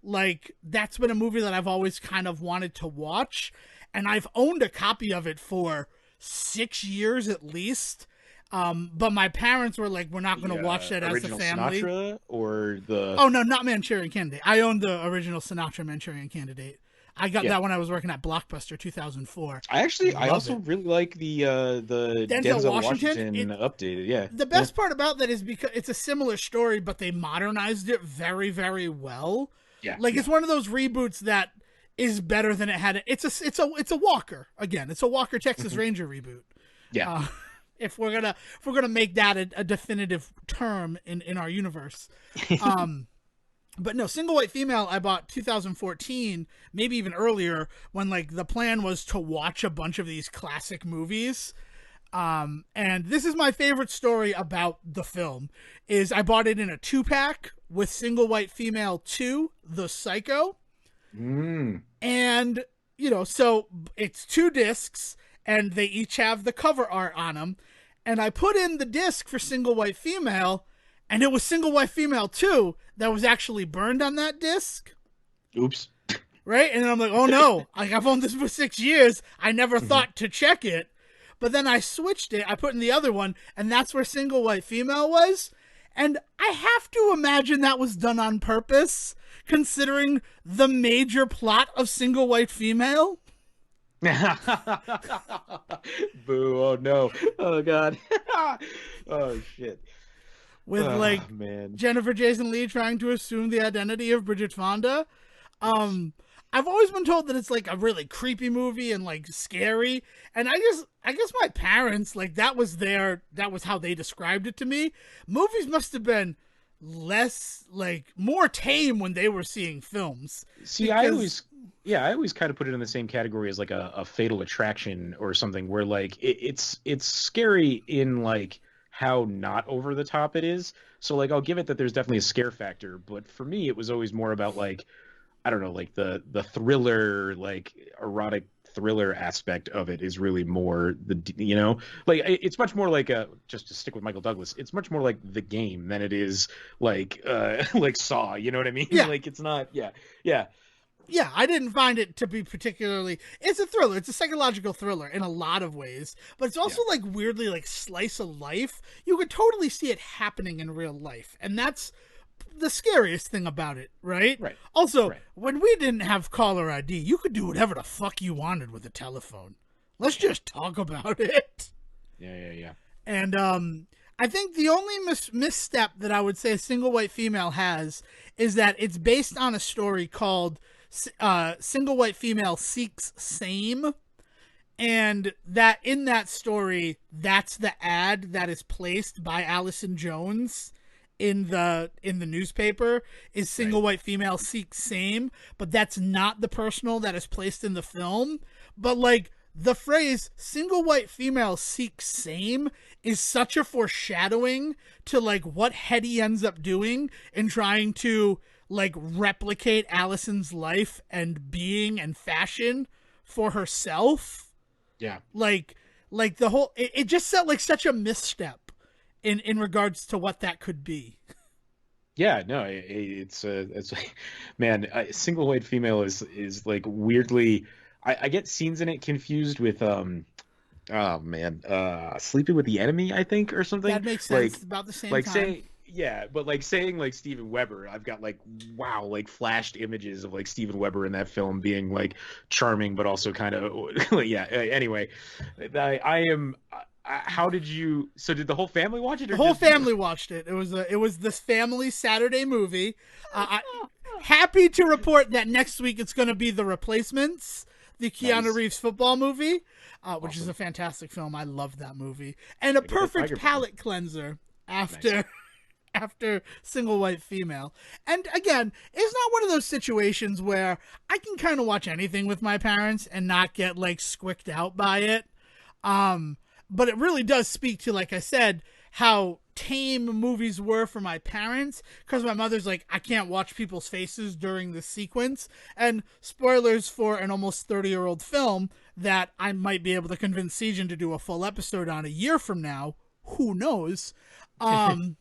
like that's been a movie that I've always kind of wanted to watch, and I've owned a copy of it for 6 years at least. But my parents were like, we're not going to watch that as a
original
family.
Sinatra or the
Oh no, not Manchurian Candidate. I owned the original Sinatra Manchurian Candidate. I got that when I was working at Blockbuster 2004.
I also really like the Denzel Washington updated. Yeah.
The best part about that is because it's a similar story, but they modernized it very, very well.
Yeah.
Like it's one of those reboots that is better than it had. It's a Walker again. It's a Walker Texas Ranger reboot.
Yeah.
If we're gonna make that a definitive term in our universe. But no, Single White Female I bought 2014, maybe even earlier, when like the plan was to watch a bunch of these classic movies. And this is my favorite story about the film is I bought it in a 2-pack with Single White Female 2, The Psycho. And, so it's 2 discs and they each have the cover art on them. And I put in the disc for Single White Female, and it was Single White Female 2 that was actually burned on that disc.
Oops.
Right? And then I'm like, oh no, like I've owned this for 6 years. I never thought to check it. But then I switched it. I put in the other one, and that's where Single White Female was. And I have to imagine that was done on purpose, considering the major plot of Single White Female.
Boo, oh no. Oh god. Oh shit.
with
Oh
like
man.
Jennifer Jason Leigh trying to assume the identity of Bridget Fonda. Um, I've always been told that it's like a really creepy movie and like scary, and I guess my parents like that was how they described it to me. Movies must have been less like more tame when they were seeing films
See,
because
I always kind of put it in the same category as like a Fatal Attraction or something where like it's scary in like how not over the top it is. So like I'll give it that there's definitely a scare factor, but for me it was always more about like I don't know, like the thriller, like erotic thriller aspect of it is really more like it's much more like a just to stick with Michael Douglas, it's much more like The Game than it is like like Saw, you know what I mean?
yeah,
Like it's not, yeah, yeah,
yeah, I didn't find it to be particularly. It's a thriller. It's a psychological thriller in a lot of ways, but it's
yeah,
also like weirdly like slice of life. You could totally see it happening in real life, and that's the scariest thing about it, right?
right,
Also,
right,
when we didn't have caller ID, you could do whatever the fuck you wanted with a telephone. Let's just talk about it.
yeah, yeah, yeah.
And I think the only misstep that I would say a single white female has is that it's based on a story called Single White Female Seeks Same. And that in that story, that's the ad that is placed by Allison Jones in the newspaper is single
Right.
white female seeks same, but that's not the personal that is placed in the film. But like the phrase single white female seeks same is such a foreshadowing to like what Hetty ends up doing in trying to like replicate Allison's life and being and fashion for herself.
Yeah.
like like the whole it just felt like such a misstep in regards to what that could be.
Yeah, no, it's like, man, single white female is like weirdly, I get scenes in it confused with oh man, Sleeping with the Enemy, I think, or
That
something.
makes
Like
sense. About the same
like
time.
say yeah, but like saying like Steven Weber, I've got like wow, like flashed images of like Steven Weber in that film being like charming but also kind of yeah, anyway, I am how did you so did the whole family watch it
The
or
whole
just you?
family watched it. It was this family Saturday movie. Happy to report that next week it's going to be The Replacements, the Keanu
Nice.
Reeves football movie, which is a
Awesome.
fantastic film. I love that movie, and a
I get that
perfect
Tiger Better.
palate cleanser
Nice.
after after single white female. And again, it's not one of those situations where I can kind of watch anything with my parents and not get like squicked out by it. But it really does speak to, like I said, how tame movies were for my parents, because my mother's like, I can't watch people's faces during this sequence. And spoilers for an almost 30-year-old film that I might be able to convince Sejohn to do a full episode on a year from now. Who knows? Um,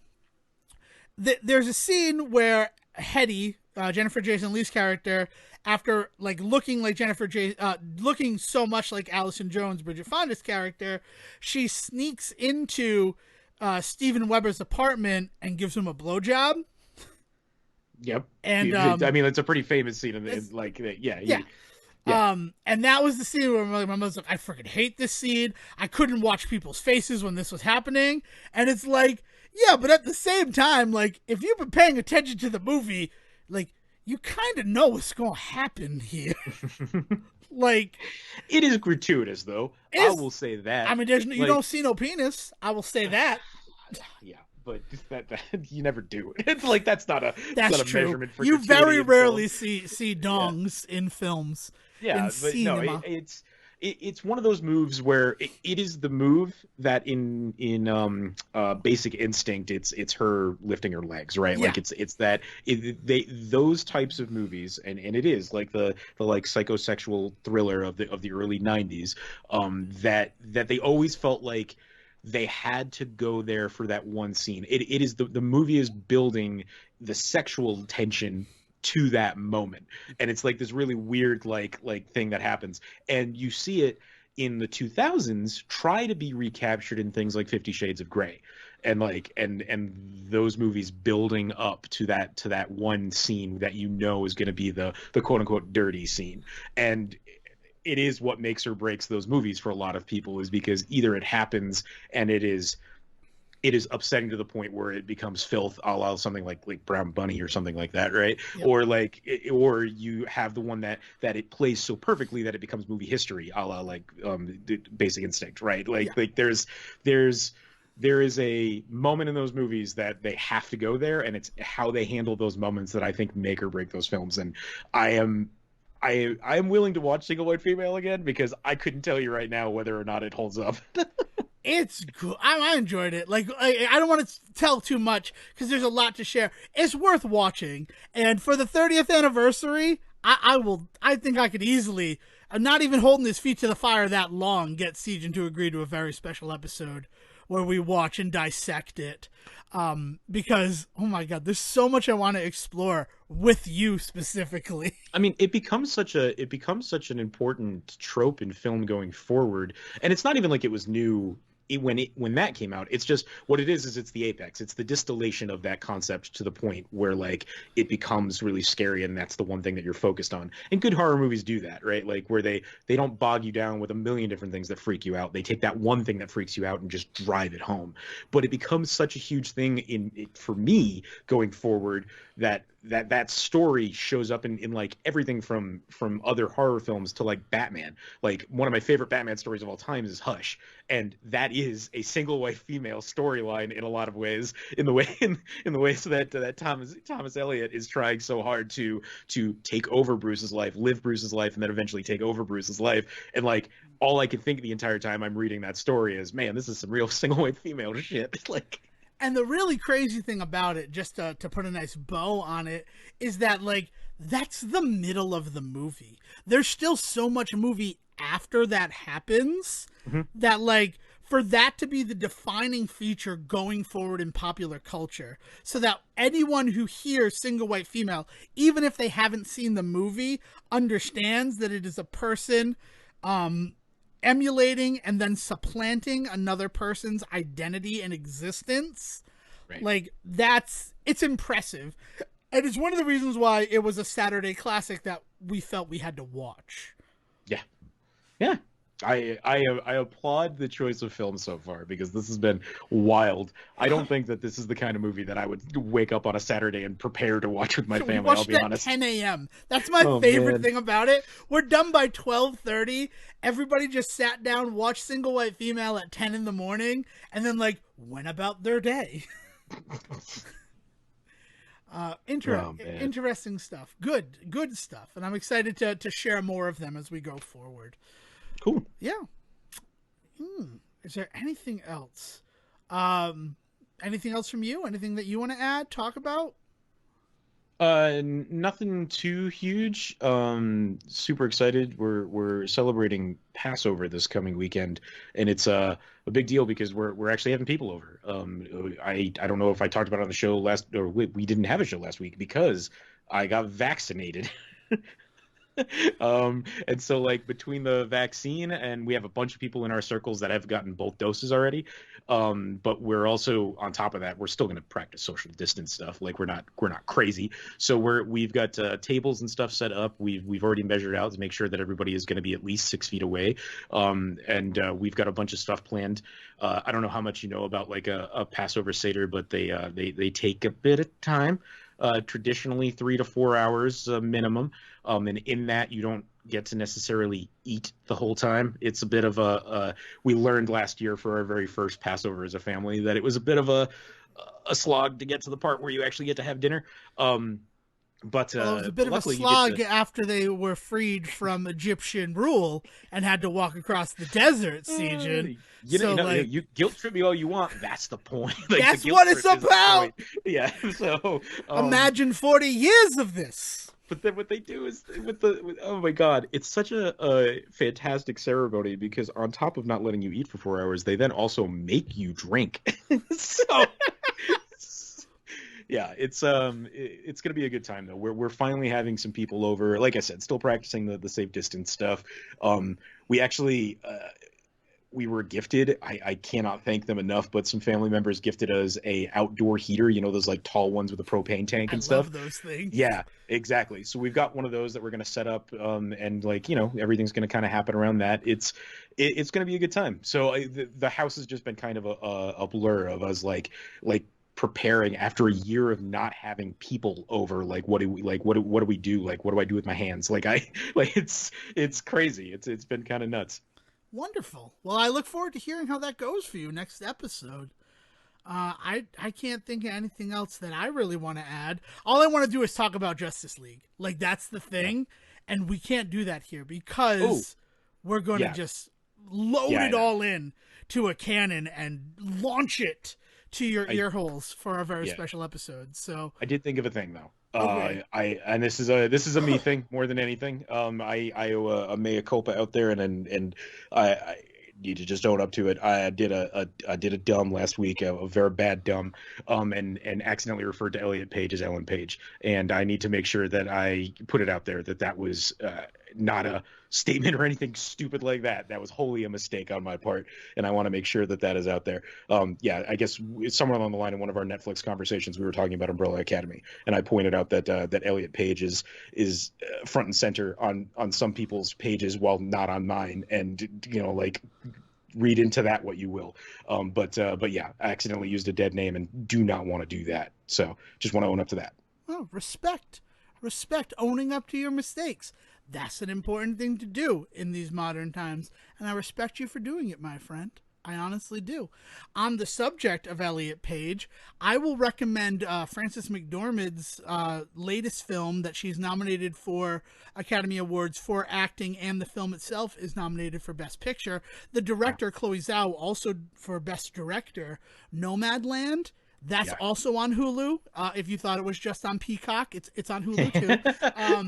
there's a scene where Hetty, Jennifer Jason Leigh's character, after like looking so much like Allison Jones, Bridget Fonda's character, she sneaks into Steven Weber's apartment and gives him a blowjob.
Yep.
And
I mean, it's a pretty famous scene in
it's,
like yeah,
yeah.
yeah.
And that was the scene where my mother's like, I freaking hate this scene. I couldn't watch people's faces when this was happening. And it's like, yeah, but at the same time, like, if you've been paying attention to the movie, like, you kind of know what's going to happen here. Like,
It is gratuitous though. I
it's,
will say
I
that.
mean, you
Like
don't see no penis. I will say that.
yeah, but that you never do. It's like it's
That's
not a
true.
measurement for
You
gratuity
very
in film.
rarely see
Yeah.
dongs in films, in
Yeah, but no,
cinema.
it's one of those moves where it is the move that in Basic Instinct it's her lifting her legs, right?
Yeah.
Like it's that they those types of movies, and it is like the like psychosexual thriller of the early 90s, that they always felt like they had to go there for that one scene. It is the movie is building the sexual tension to that moment, and it's like this really weird like thing that happens, and you see it in the 2000s try to be recaptured in things like 50 Shades of Grey, and like and those movies building up to that one scene that you know is going to be the quote unquote dirty scene. And it is what makes or breaks those movies for a lot of people, is because either it happens and it is it is upsetting to the point where it becomes filth, a la something like Brown Bunny or something like that, right?
Yep.
Or or you have the one that it plays so perfectly that it becomes movie history, a la like Basic Instinct, right?
Yeah.
Like there's there is a moment in those movies that they have to go there, and it's how they handle those moments that I think make or break those films. And I am I am willing to watch Single White Female again because I couldn't tell you right now whether or not it holds up.
It's good. I enjoyed it. Like I don't want to tell too much because there's a lot to share. It's worth watching, and for the 30th anniversary, I will. I think I could easily, I'm not even holding his feet to the fire that long, get Sejohn to agree to a very special episode where we watch and dissect it. Because oh my god, there's so much I want to explore with you specifically.
I mean, it becomes such an important trope in film going forward, and it's not even like it was new when that came out. It's just what it is it's the apex. It's the distillation of that concept to the point where like it becomes really scary, and that's the one thing that you're focused on. And good horror movies do that, right? Like where they don't bog you down with a million different things that freak you out. They take that one thing that freaks you out and just drive it home. But it becomes such a huge thing for me going forward that story shows up in like everything from other horror films to like Batman. Like one of my favorite Batman stories of all time is Hush, and that is a single white female storyline in a lot of ways, in the ways that Thomas Elliot is trying so hard to take over Bruce's life, live Bruce's life, and then eventually take over Bruce's life. And like all I could think the entire time I'm reading that story is, man, this is some real single white female shit. Like,
and the really crazy thing about it, just to put a nice bow on it, is that, like, that's the middle of the movie. There's still so much movie after that happens that, like, for that to be the defining feature going forward in popular culture, so that anyone who hears single white female, even if they haven't seen the movie, understands that it is a person emulating and then supplanting another person's identity and existence. Right. Like it's impressive. And it's one of the reasons why it was a Saturday classic that we felt we had to watch.
Yeah. Yeah. I applaud the choice of film so far because this has been wild. I don't think that this is the kind of movie that I would wake up on a Saturday and prepare to watch with my family. I'll be honest.
10 a.m. That's my favorite thing about it. We're done by 12:30. Everybody just sat down, watched Single White Female at 10 in the morning, and then like went about their day. Interesting stuff. Good stuff, and I'm excited to share more of them as we go forward.
Cool.
Yeah. Is there anything else? Anything else from you? Anything that you want to add, talk about?
Nothing too huge. Super excited. We're celebrating Passover this coming weekend, and it's a big deal because we're actually having people over. I don't know if I talked about it on the show we didn't have a show last week because I got vaccinated. And so like between the vaccine and we have a bunch of people in our circles that have gotten both doses already, but we're also on top of that we're still going to practice social distance stuff. Like we're not crazy, so we've got tables and stuff set up. We've already measured out to make sure that everybody is going to be at least 6 feet away, and we've got a bunch of stuff planned. I don't know how much you know about like a Passover Seder, but they take a bit of time. Traditionally 3 to 4 hours minimum, and in that you don't get to necessarily eat the whole time. It's a bit of we learned last year for our very first Passover as a family that it was a bit of a slog to get to the part where you actually get to have dinner. But
it was a bit of a slog after they were freed from Egyptian rule and had to walk across the desert, Sejohn.
You guilt trip me all you want. That's the point. Like,
that's what it's about.
Yeah. So
imagine 40 years of this.
But then what they do is oh my god, it's such a fantastic ceremony because on top of not letting you eat for 4 hours, they then also make you drink. So. Yeah, it's gonna be a good time though. We're finally having some people over. Like I said, still practicing the safe distance stuff. We actually we were gifted, I cannot thank them enough, but some family members gifted us a outdoor heater, those like tall ones with a propane tank
I
and stuff.
love those things.
Yeah, exactly. So we've got one of those that we're going to set up, and like everything's going to kind of happen around that. It's going to be a good time. So the house has just been kind of a blur of us like preparing after a year of not having people over. Like what do we do? Like what do I do with my hands? Like I like it's crazy. It's been kind of nuts.
Wonderful. Well, I look forward to hearing how that goes for you next episode. I can't think of anything else that I really want to add. All I want to do is talk about Justice League. Like that's the thing, and we can't do that here
Oh,
because we're going to
yeah.
just load
Yeah, I
it
know.
all in to a cannon and launch it to your
I
ear holes for our very
Yeah.
special episode. So,
I did think of a thing though.
okay.
I and this is a me thing more than anything. I owe a mea culpa out there, and I need to just own up to it. I did a dumb last week, a very bad dumb, and accidentally referred to Elliot Page as Ellen Page, and I need to make sure that I put it out there that that was not a statement or anything stupid like that. That was wholly a mistake on my part, and I want to make sure that that is out there. Yeah, I guess somewhere along the line in one of our Netflix conversations, we were talking about Umbrella Academy, and I pointed out that Elliot Page is front and center on some people's pages while not on mine, and like read into that what you will. But yeah, I accidentally used a dead name and do not want to do that. So just want to own up to that.
Oh, respect. Respect owning up to your mistakes. That's an important thing to do in these modern times, and I respect you for doing it, my friend. I honestly do. On the subject of Elliot Page, I will recommend Frances McDormand's latest film that she's nominated for Academy Awards for acting, and the film itself is nominated for Best Picture. The
Yeah,
director, Chloe Zhao, also for Best Director. Nomadland, that's
yeah,
also on Hulu. If you thought it was just on Peacock, it's on Hulu too.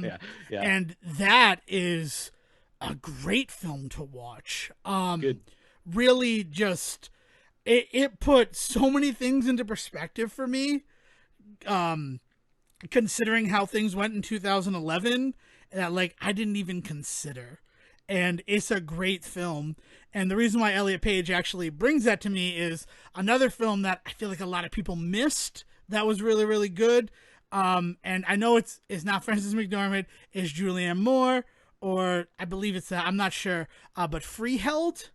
yeah, yeah.
And that is a great film to watch.
Good.
Really, just it put so many things into perspective for me. Considering how things went in 2011, that like I didn't even consider. And it's a great film. And the reason why Elliot Page actually brings that to me is another film that I feel like a lot of people missed that was really, really good. And I know it's not Frances McDormand, it's Julianne Moore, or I believe it's I'm not sure, but Freeheld.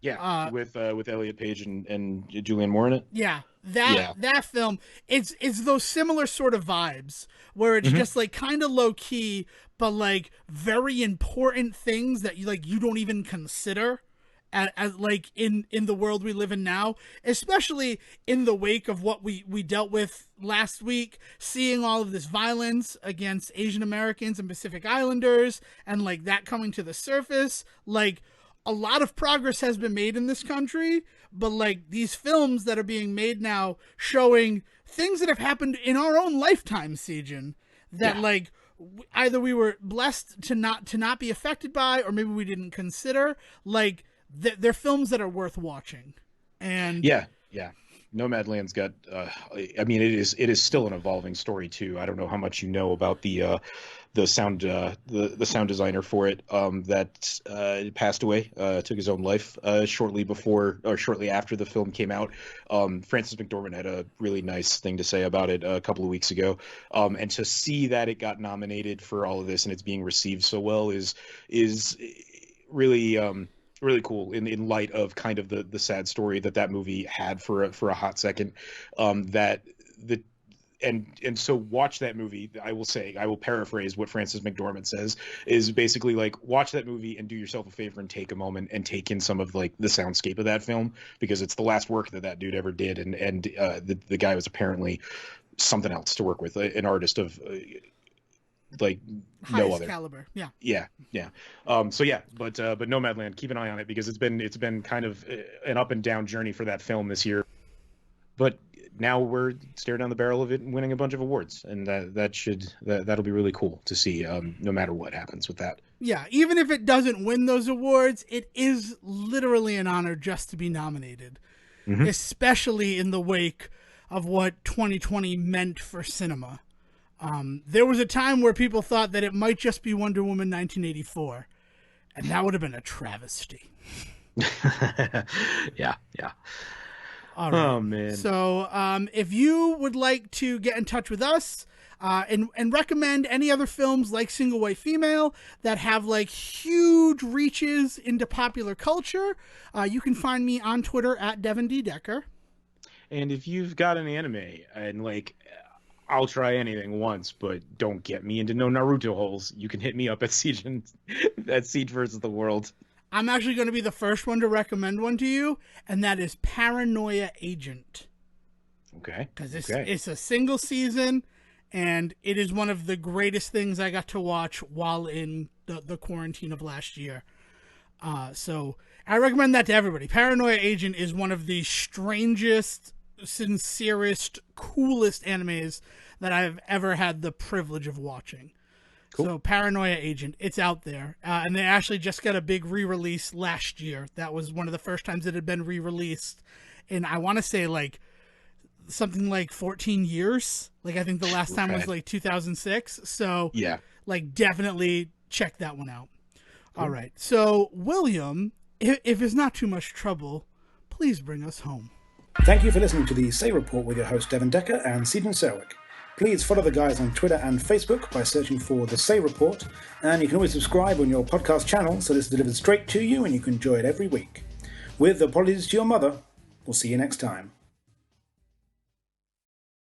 Yeah,
Uh,
with Elliot Page and Julianne Moore in it.
Yeah,
Yeah.
that film, it's those similar sort of vibes where it's
Hmm.
just like kind of low key, but like very important things that you don't even consider as like in the world we live in now, especially in the wake of what we dealt with last week, seeing all of this violence against Asian Americans and Pacific Islanders, and like that coming to the surface. Like a lot of progress has been made in this country, but like these films that are being made now showing things that have happened in our own lifetime, Sejohn, that
Yeah.
like either we were blessed to not be affected by, or maybe we didn't consider. Like they're films that are worth watching. And
Yeah. Yeah. Nomadland's got. I mean, it is still an evolving story too. I don't know how much you know about the sound the sound designer for it that passed away, took his own life shortly before or shortly after the film came out. Frances McDormand had a really nice thing to say about it a couple of weeks ago, and to see that it got nominated for all of this and it's being received so well is really really cool in light of kind of the sad story that movie had for a hot second. That the and so watch that movie. I will paraphrase what Frances McDormand says, is basically like watch that movie and do yourself a favor and take a moment and take in some of like the soundscape of that film, because it's the last work that dude ever did, and the guy was apparently something else to work with, an artist of like no
highest
other.
caliber. Yeah.
Yeah, yeah. So yeah, but Nomadland, keep an eye on it because it's been kind of an up and down journey for that film this year. But now we're staring down the barrel of it and winning a bunch of awards, and that'll be really cool to see. No matter what happens with that.
Yeah, even if it doesn't win those awards, it is literally an honor just to be nominated,
Hmm.
especially in the wake of what 2020 meant for cinema. There was a time where people thought that it might just be Wonder Woman 1984, and that would have been a travesty.
Yeah, yeah.
All right.
Oh man.
So, if you would like to get in touch with us and recommend any other films like Single White Female that have like huge reaches into popular culture, you can find me on Twitter at Devon D. Decker.
And if you've got an anime and like I'll try anything once, but don't get me into no Naruto holes. You can hit me up at Siege versus the World.
I'm actually going to be the first one to recommend one to you, and that is Paranoia Agent.
Okay.
Because
Okay.
it's a single season, and it is one of the greatest things I got to watch while in the quarantine of last year. So I recommend that to everybody. Paranoia Agent is one of the strangest, sincerest, coolest animes that I've ever had the privilege of watching.
Cool.
So Paranoia Agent, it's out there. And they actually just got a big re-release last year. That was one of the first times it had been re-released. And I want to say like something like 14 years. Like I think the last time was like 2006. So
yeah,
like definitely check that one out. Cool. All right. So William, if it's not too much trouble, please bring us home.
Thank you for listening to the Say Report with your host Devon Decker and Sejohn Serwick. Please follow the guys on Twitter and Facebook by searching for The Say Report, and you can always subscribe on your podcast channel so this is delivered straight to you and you can enjoy it every week. With apologies to your mother, we'll see you next time.